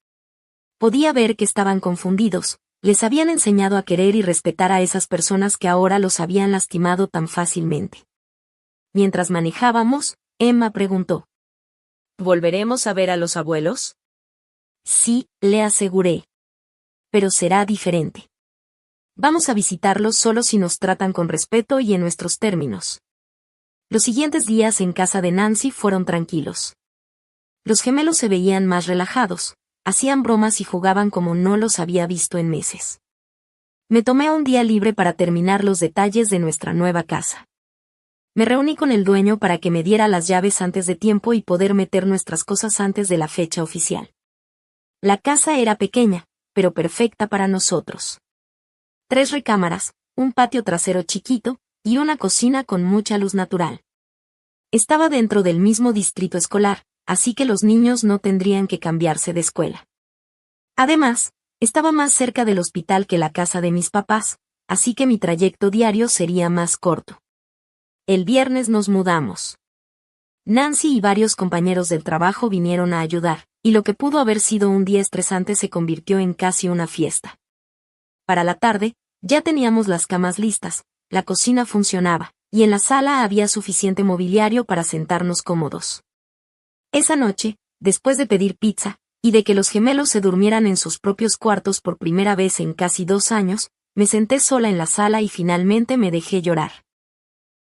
Podía ver que estaban confundidos, les habían enseñado a querer y respetar a esas personas que ahora los habían lastimado tan fácilmente. Mientras manejábamos, Emma preguntó. ¿Volveremos a ver a los abuelos? Sí, le aseguré. Pero será diferente. Vamos a visitarlos solo si nos tratan con respeto y en nuestros términos. Los siguientes días en casa de Nancy fueron tranquilos. Los gemelos se veían más relajados, hacían bromas y jugaban como no los había visto en meses. Me tomé un día libre para terminar los detalles de nuestra nueva casa. Me reuní con el dueño para que me diera las llaves antes de tiempo y poder meter nuestras cosas antes de la fecha oficial. La casa era pequeña, pero perfecta para nosotros. 3 recámaras, un patio trasero chiquito, y una cocina con mucha luz natural. Estaba dentro del mismo distrito escolar, así que los niños no tendrían que cambiarse de escuela. Además, estaba más cerca del hospital que la casa de mis papás, así que mi trayecto diario sería más corto. El viernes nos mudamos. Nancy y varios compañeros del trabajo vinieron a ayudar, y lo que pudo haber sido un día estresante se convirtió en casi una fiesta. Para la tarde, ya teníamos las camas listas, la cocina funcionaba, y en la sala había suficiente mobiliario para sentarnos cómodos. Esa noche, después de pedir pizza, y de que los gemelos se durmieran en sus propios cuartos por primera vez en casi 2 años, me senté sola en la sala y finalmente me dejé llorar.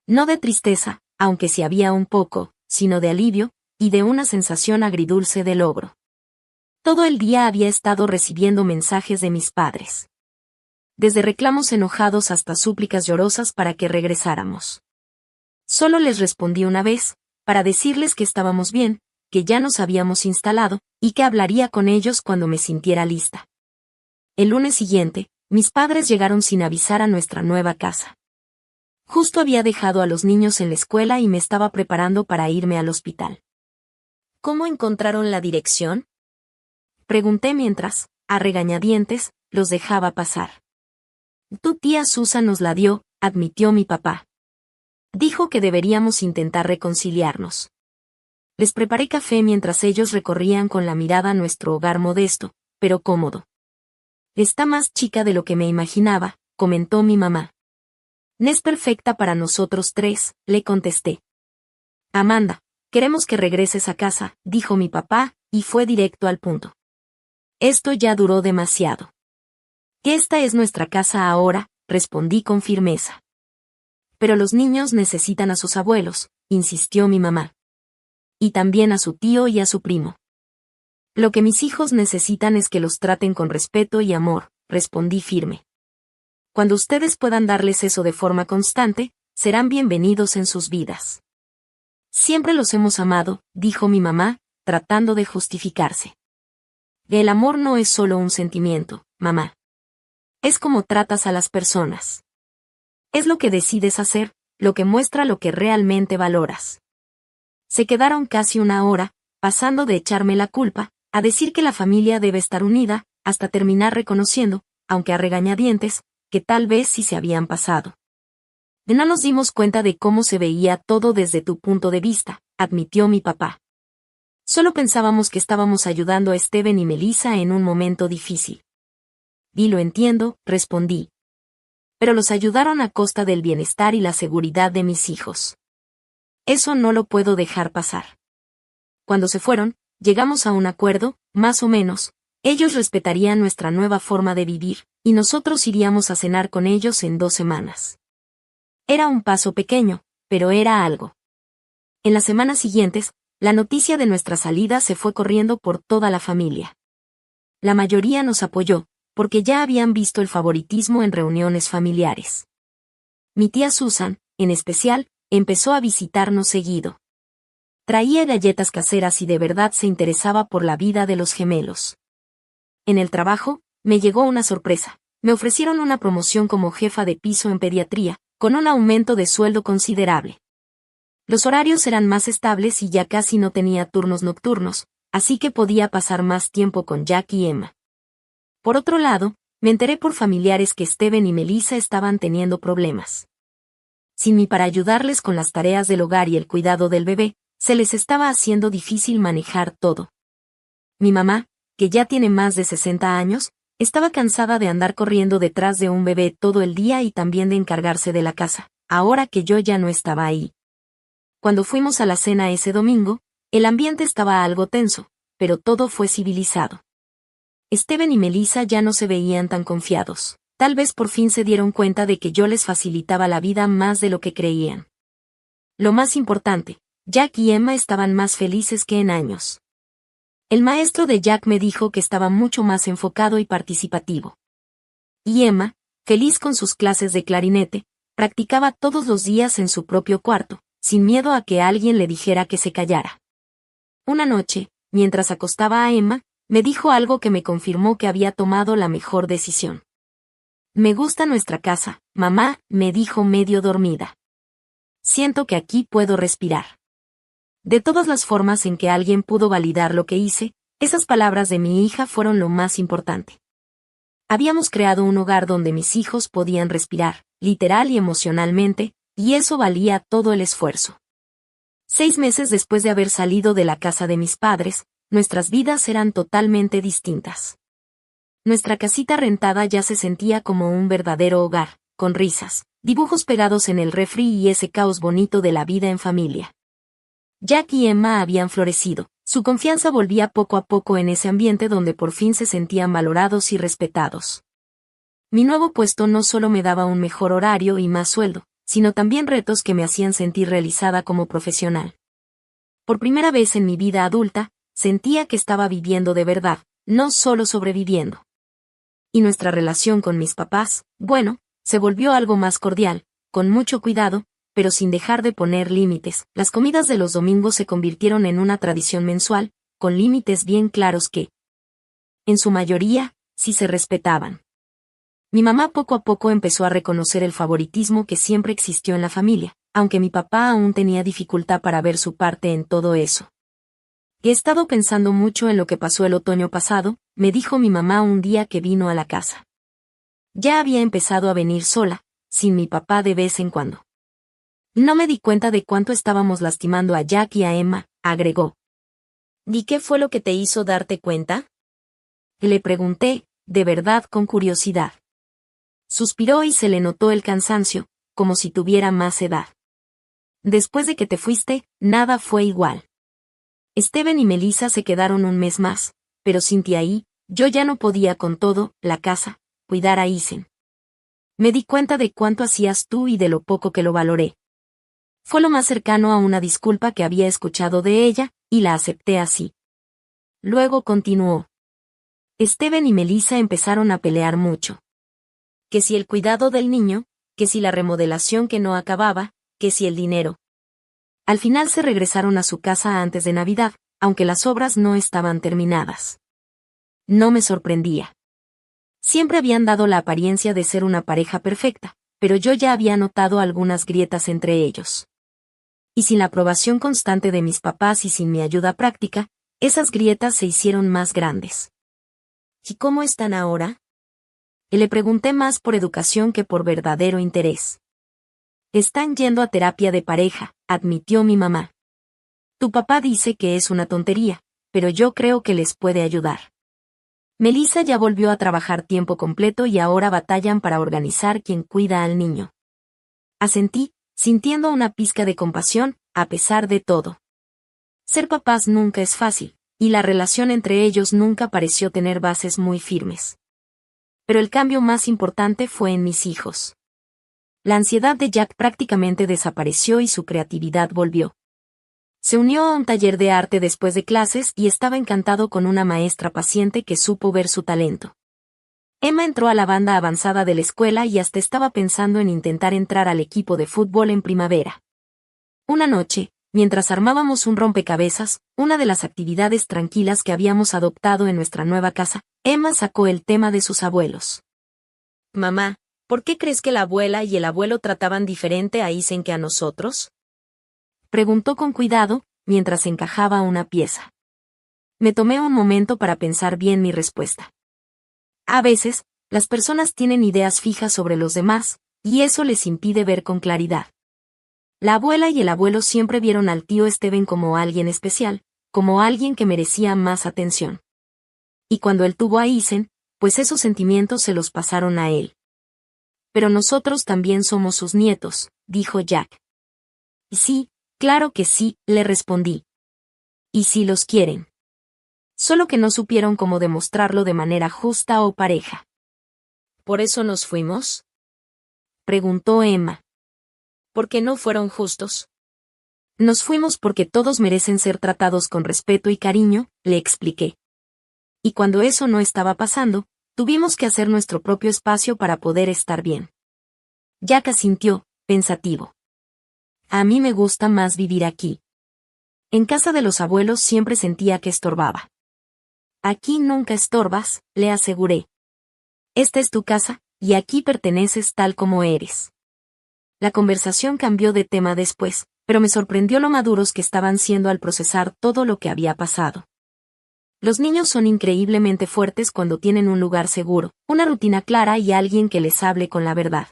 No de tristeza, aunque sí había un poco, sino de alivio, y de una sensación agridulce de logro. Todo el día había estado recibiendo mensajes de mis padres. Desde reclamos enojados hasta súplicas llorosas para que regresáramos. Solo les respondí una vez, para decirles que estábamos bien, que ya nos habíamos instalado, y que hablaría con ellos cuando me sintiera lista. El lunes siguiente, mis padres llegaron sin avisar a nuestra nueva casa. Justo había dejado a los niños en la escuela y me estaba preparando para irme al hospital. ¿Cómo encontraron la dirección? Pregunté mientras, a regañadientes, los dejaba pasar. Tu tía Susan nos la dio, admitió mi papá. Dijo que deberíamos intentar reconciliarnos. Les preparé café mientras ellos recorrían con la mirada nuestro hogar modesto, pero cómodo. Está más chica de lo que me imaginaba, comentó mi mamá. No es perfecta para nosotros 3, le contesté. Amanda, queremos que regreses a casa, dijo mi papá, y fue directo al punto. Esto ya duró demasiado. Que esta es nuestra casa ahora, respondí con firmeza. Pero los niños necesitan a sus abuelos, insistió mi mamá. Y también a su tío y a su primo. Lo que mis hijos necesitan es que los traten con respeto y amor, respondí firme. Cuando ustedes puedan darles eso de forma constante, serán bienvenidos en sus vidas. Siempre los hemos amado, dijo mi mamá, tratando de justificarse. El amor no es solo un sentimiento, mamá. Es como tratas a las personas. Es lo que decides hacer, lo que muestra lo que realmente valoras. Se quedaron casi 1 hora, pasando de echarme la culpa, a decir que la familia debe estar unida, hasta terminar reconociendo, aunque a regañadientes, que tal vez sí se habían pasado. No nos dimos cuenta de cómo se veía todo desde tu punto de vista, admitió mi papá. Solo pensábamos que estábamos ayudando a Steven y Melissa en un momento difícil. Y lo entiendo, respondí. Pero los ayudaron a costa del bienestar y la seguridad de mis hijos. Eso no lo puedo dejar pasar. Cuando se fueron, llegamos a un acuerdo, más o menos, ellos respetarían nuestra nueva forma de vivir, y nosotros iríamos a cenar con ellos en 2 semanas. Era un paso pequeño, pero era algo. En las semanas siguientes, la noticia de nuestra salida se fue corriendo por toda la familia. La mayoría nos apoyó, porque ya habían visto el favoritismo en reuniones familiares. Mi tía Susan, en especial, empezó a visitarnos seguido. Traía galletas caseras y de verdad se interesaba por la vida de los gemelos. En el trabajo, me llegó una sorpresa. Me ofrecieron una promoción como jefa de piso en pediatría, con un aumento de sueldo considerable. Los horarios eran más estables y ya casi no tenía turnos nocturnos, así que podía pasar más tiempo con Jack y Emma. Por otro lado, me enteré por familiares que Steven y Melissa estaban teniendo problemas. Sin mí para ayudarles con las tareas del hogar y el cuidado del bebé, se les estaba haciendo difícil manejar todo. Mi mamá, que ya tiene más de 60 años, estaba cansada de andar corriendo detrás de un bebé todo el día y también de encargarse de la casa, ahora que yo ya no estaba ahí. Cuando fuimos a la cena ese domingo, el ambiente estaba algo tenso, pero todo fue civilizado. Steven y Melissa ya no se veían tan confiados. Tal vez por fin se dieron cuenta de que yo les facilitaba la vida más de lo que creían. Lo más importante, Jack y Emma estaban más felices que en años. El maestro de Jack me dijo que estaba mucho más enfocado y participativo. Y Emma, feliz con sus clases de clarinete, practicaba todos los días en su propio cuarto, sin miedo a que alguien le dijera que se callara. Una noche, mientras acostaba a Emma, me dijo algo que me confirmó que había tomado la mejor decisión. Me gusta nuestra casa, mamá, me dijo medio dormida. Siento que aquí puedo respirar. De todas las formas en que alguien pudo validar lo que hice, esas palabras de mi hija fueron lo más importante. Habíamos creado un hogar donde mis hijos podían respirar, literal y emocionalmente, y eso valía todo el esfuerzo. 6 meses después de haber salido de la casa de mis padres, nuestras vidas eran totalmente distintas. Nuestra casita rentada ya se sentía como un verdadero hogar, con risas, dibujos pegados en el refri y ese caos bonito de la vida en familia. Jack y Emma habían florecido, su confianza volvía poco a poco en ese ambiente donde por fin se sentían valorados y respetados. Mi nuevo puesto no solo me daba un mejor horario y más sueldo, sino también retos que me hacían sentir realizada como profesional. Por primera vez en mi vida adulta, sentía que estaba viviendo de verdad, no solo sobreviviendo. Y nuestra relación con mis papás, bueno, se volvió algo más cordial, con mucho cuidado, pero sin dejar de poner límites. Las comidas de los domingos se convirtieron en una tradición mensual, con límites bien claros que, en su mayoría, sí se respetaban. Mi mamá poco a poco empezó a reconocer el favoritismo que siempre existió en la familia, aunque mi papá aún tenía dificultad para ver su parte en todo eso. He estado pensando mucho en lo que pasó el otoño pasado, me dijo mi mamá un día que vino a la casa. Ya había empezado a venir sola, sin mi papá de vez en cuando. No me di cuenta de cuánto estábamos lastimando a Jack y a Emma, agregó. ¿Y qué fue lo que te hizo darte cuenta? Le pregunté, de verdad con curiosidad. Suspiró y se le notó el cansancio, como si tuviera más edad. Después de que te fuiste, nada fue igual. Steven y Melissa se quedaron un mes más, pero sin ti ahí, yo ya no podía con todo, la casa, cuidar a Isen. Me di cuenta de cuánto hacías tú y de lo poco que lo valoré. Fue lo más cercano a una disculpa que había escuchado de ella, y la acepté así. Luego continuó. Steven y Melissa empezaron a pelear mucho. Que si el cuidado del niño, que si la remodelación que no acababa, que si el dinero. Al final se regresaron a su casa antes de Navidad, aunque las obras no estaban terminadas. No me sorprendía. Siempre habían dado la apariencia de ser una pareja perfecta, pero yo ya había notado algunas grietas entre ellos. Y sin la aprobación constante de mis papás y sin mi ayuda práctica, esas grietas se hicieron más grandes. ¿Y cómo están ahora? Le pregunté más por educación que por verdadero interés. Están yendo a terapia de pareja, admitió mi mamá. Tu papá dice que es una tontería, pero yo creo que les puede ayudar. Melissa ya volvió a trabajar tiempo completo y ahora batallan para organizar quién cuida al niño. Asentí, sintiendo una pizca de compasión, a pesar de todo. Ser papás nunca es fácil, y la relación entre ellos nunca pareció tener bases muy firmes. Pero el cambio más importante fue en mis hijos. La ansiedad de Jack prácticamente desapareció y su creatividad volvió. Se unió a un taller de arte después de clases y estaba encantado con una maestra paciente que supo ver su talento. Emma entró a la banda avanzada de la escuela y hasta estaba pensando en intentar entrar al equipo de fútbol en primavera. Una noche, mientras armábamos un rompecabezas, una de las actividades tranquilas que habíamos adoptado en nuestra nueva casa, Emma sacó el tema de sus abuelos. Mamá, ¿por qué crees que la abuela y el abuelo trataban diferente a Isen que a nosotros? Preguntó con cuidado, mientras encajaba una pieza. Me tomé un momento para pensar bien mi respuesta. A veces, las personas tienen ideas fijas sobre los demás, y eso les impide ver con claridad. La abuela y el abuelo siempre vieron al tío Steven como alguien especial, como alguien que merecía más atención. Y cuando él tuvo a Isen, pues esos sentimientos se los pasaron a él. Pero nosotros también somos sus nietos, dijo Jack. Y sí, Claro que sí, le respondí. ¿Y si los quieren? Solo que no supieron cómo demostrarlo de manera justa o pareja. ¿Por eso nos fuimos? Preguntó Emma. ¿Por qué no fueron justos? Nos fuimos porque todos merecen ser tratados con respeto y cariño, le expliqué. Y cuando eso no estaba pasando, tuvimos que hacer nuestro propio espacio para poder estar bien. Jack asintió, pensativo. A mí me gusta más vivir aquí. En casa de los abuelos siempre sentía que estorbaba. Aquí nunca estorbas, le aseguré. Esta es tu casa, y aquí perteneces tal como eres. La conversación cambió de tema después, pero me sorprendió lo maduros que estaban siendo al procesar todo lo que había pasado. Los niños son increíblemente fuertes cuando tienen un lugar seguro, una rutina clara y alguien que les hable con la verdad.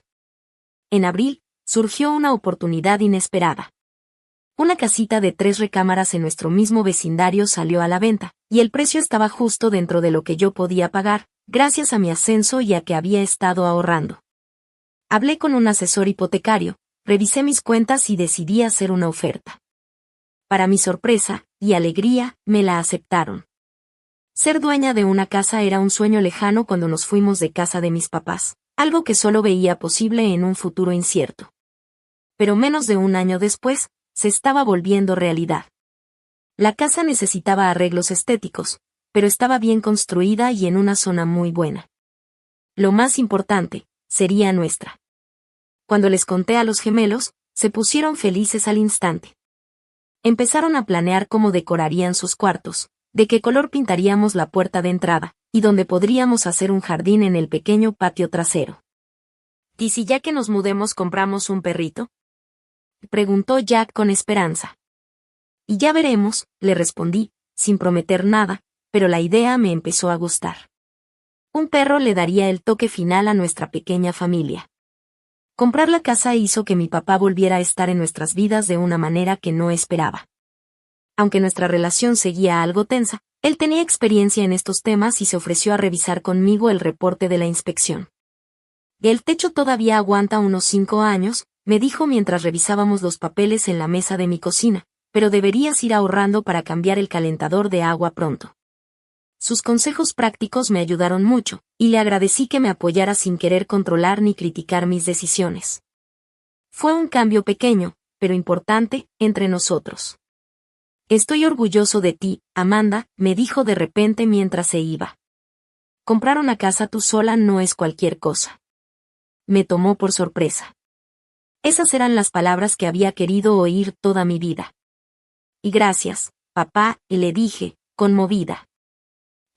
En abril, surgió una oportunidad inesperada. Una casita de 3 recámaras en nuestro mismo vecindario salió a la venta, y el precio estaba justo dentro de lo que yo podía pagar, gracias a mi ascenso y a que había estado ahorrando. Hablé con un asesor hipotecario, revisé mis cuentas y decidí hacer una oferta. Para mi sorpresa y alegría, me la aceptaron. Ser dueña de una casa era un sueño lejano cuando nos fuimos de casa de mis papás, algo que solo veía posible en un futuro incierto. Pero menos de un año después, se estaba volviendo realidad. La casa necesitaba arreglos estéticos, pero estaba bien construida y en una zona muy buena. Lo más importante, sería nuestra. Cuando les conté a los gemelos, se pusieron felices al instante. Empezaron a planear cómo decorarían sus cuartos, de qué color pintaríamos la puerta de entrada, y dónde podríamos hacer un jardín en el pequeño patio trasero. ¿Y si ya que nos mudemos compramos un perrito? Preguntó Jack con esperanza. Y ya veremos, le respondí, sin prometer nada, pero la idea me empezó a gustar. Un perro le daría el toque final a nuestra pequeña familia. Comprar la casa hizo que mi papá volviera a estar en nuestras vidas de una manera que no esperaba. Aunque nuestra relación seguía algo tensa, él tenía experiencia en estos temas y se ofreció a revisar conmigo el reporte de la inspección. El techo todavía aguanta unos 5 años, me dijo mientras revisábamos los papeles en la mesa de mi cocina, pero deberías ir ahorrando para cambiar el calentador de agua pronto. Sus consejos prácticos me ayudaron mucho, y le agradecí que me apoyara sin querer controlar ni criticar mis decisiones. Fue un cambio pequeño, pero importante, entre nosotros. Estoy orgulloso de ti, Amanda, me dijo de repente mientras se iba. Comprar una casa tú sola no es cualquier cosa. Me tomó por sorpresa. Esas eran las palabras que había querido oír toda mi vida. Y gracias, papá, y le dije, conmovida.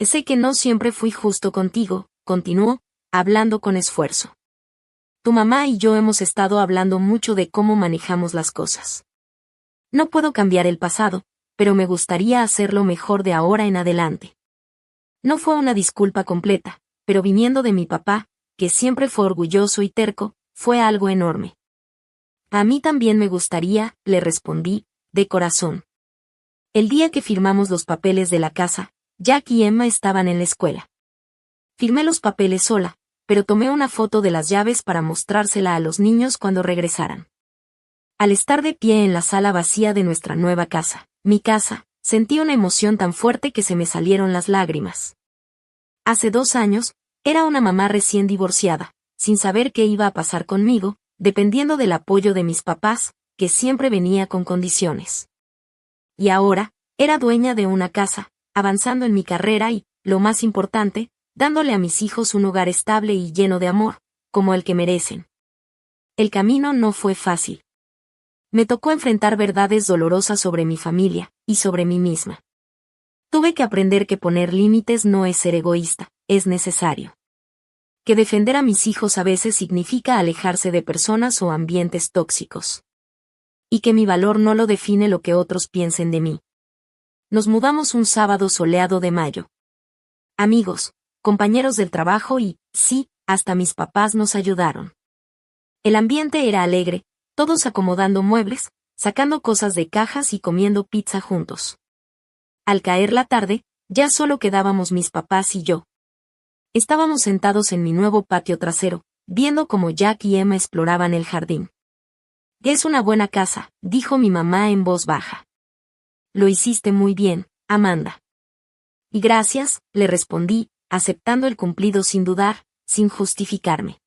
Sé que no siempre fui justo contigo, continuó, hablando con esfuerzo. Tu mamá y yo hemos estado hablando mucho de cómo manejamos las cosas. No puedo cambiar el pasado, pero me gustaría hacerlo mejor de ahora en adelante. No fue una disculpa completa, pero viniendo de mi papá, que siempre fue orgulloso y terco, fue algo enorme. A mí también me gustaría, le respondí, de corazón. El día que firmamos los papeles de la casa, Jack y Emma estaban en la escuela. Firmé los papeles sola, pero tomé una foto de las llaves para mostrársela a los niños cuando regresaran. Al estar de pie en la sala vacía de nuestra nueva casa, mi casa, sentí una emoción tan fuerte que se me salieron las lágrimas. Hace 2 años, era una mamá recién divorciada, sin saber qué iba a pasar conmigo, dependiendo del apoyo de mis papás, que siempre venía con condiciones. Y ahora, era dueña de una casa, avanzando en mi carrera y, lo más importante, dándole a mis hijos un hogar estable y lleno de amor, como el que merecen. El camino no fue fácil. Me tocó enfrentar verdades dolorosas sobre mi familia, y sobre mí misma. Tuve que aprender que poner límites no es ser egoísta, es necesario. Que defender a mis hijos a veces significa alejarse de personas o ambientes tóxicos. Y que mi valor no lo define lo que otros piensen de mí. Nos mudamos un sábado soleado de mayo. Amigos, compañeros del trabajo y, sí, hasta mis papás nos ayudaron. El ambiente era alegre, todos acomodando muebles, sacando cosas de cajas y comiendo pizza juntos. Al caer la tarde, ya solo quedábamos mis papás y yo. Estábamos sentados en mi nuevo patio trasero, viendo cómo Jack y Emma exploraban el jardín. Es una buena casa, dijo mi mamá en voz baja. Lo hiciste muy bien, Amanda. Y gracias, le respondí, aceptando el cumplido sin dudar, sin justificarme.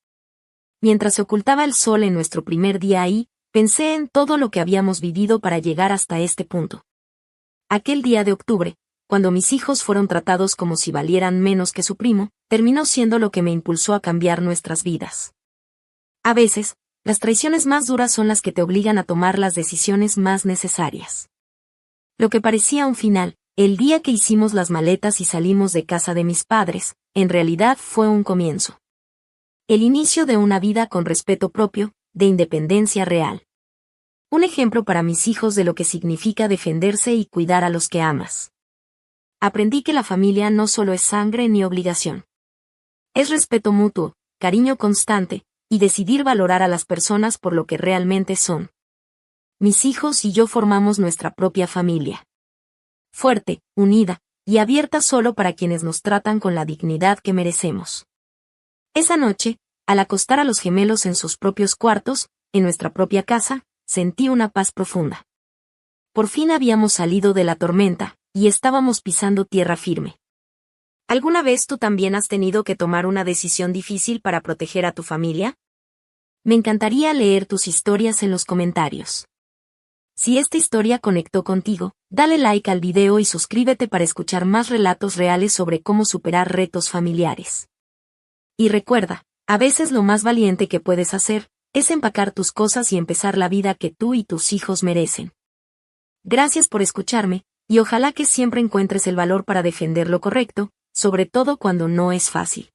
Mientras se ocultaba el sol en nuestro primer día ahí, pensé en todo lo que habíamos vivido para llegar hasta este punto. Aquel día de octubre, cuando mis hijos fueron tratados como si valieran menos que su primo, terminó siendo lo que me impulsó a cambiar nuestras vidas. A veces, las traiciones más duras son las que te obligan a tomar las decisiones más necesarias. Lo que parecía un final, el día que hicimos las maletas y salimos de casa de mis padres, en realidad fue un comienzo. El inicio de una vida con respeto propio, de independencia real. Un ejemplo para mis hijos de lo que significa defenderse y cuidar a los que amas. Aprendí que la familia no solo es sangre ni obligación. Es respeto mutuo, cariño constante, y decidir valorar a las personas por lo que realmente son. Mis hijos y yo formamos nuestra propia familia. Fuerte, unida, y abierta solo para quienes nos tratan con la dignidad que merecemos. Esa noche, al acostar a los gemelos en sus propios cuartos, en nuestra propia casa, sentí una paz profunda. Por fin habíamos salido de la tormenta, y estábamos pisando tierra firme. ¿Alguna vez tú también has tenido que tomar una decisión difícil para proteger a tu familia? Me encantaría leer tus historias en los comentarios. Si esta historia conectó contigo, dale like al video y suscríbete para escuchar más relatos reales sobre cómo superar retos familiares. Y recuerda, a veces lo más valiente que puedes hacer, es empacar tus cosas y empezar la vida que tú y tus hijos merecen. Gracias por escucharme, y ojalá que siempre encuentres el valor para defender lo correcto, sobre todo cuando no es fácil.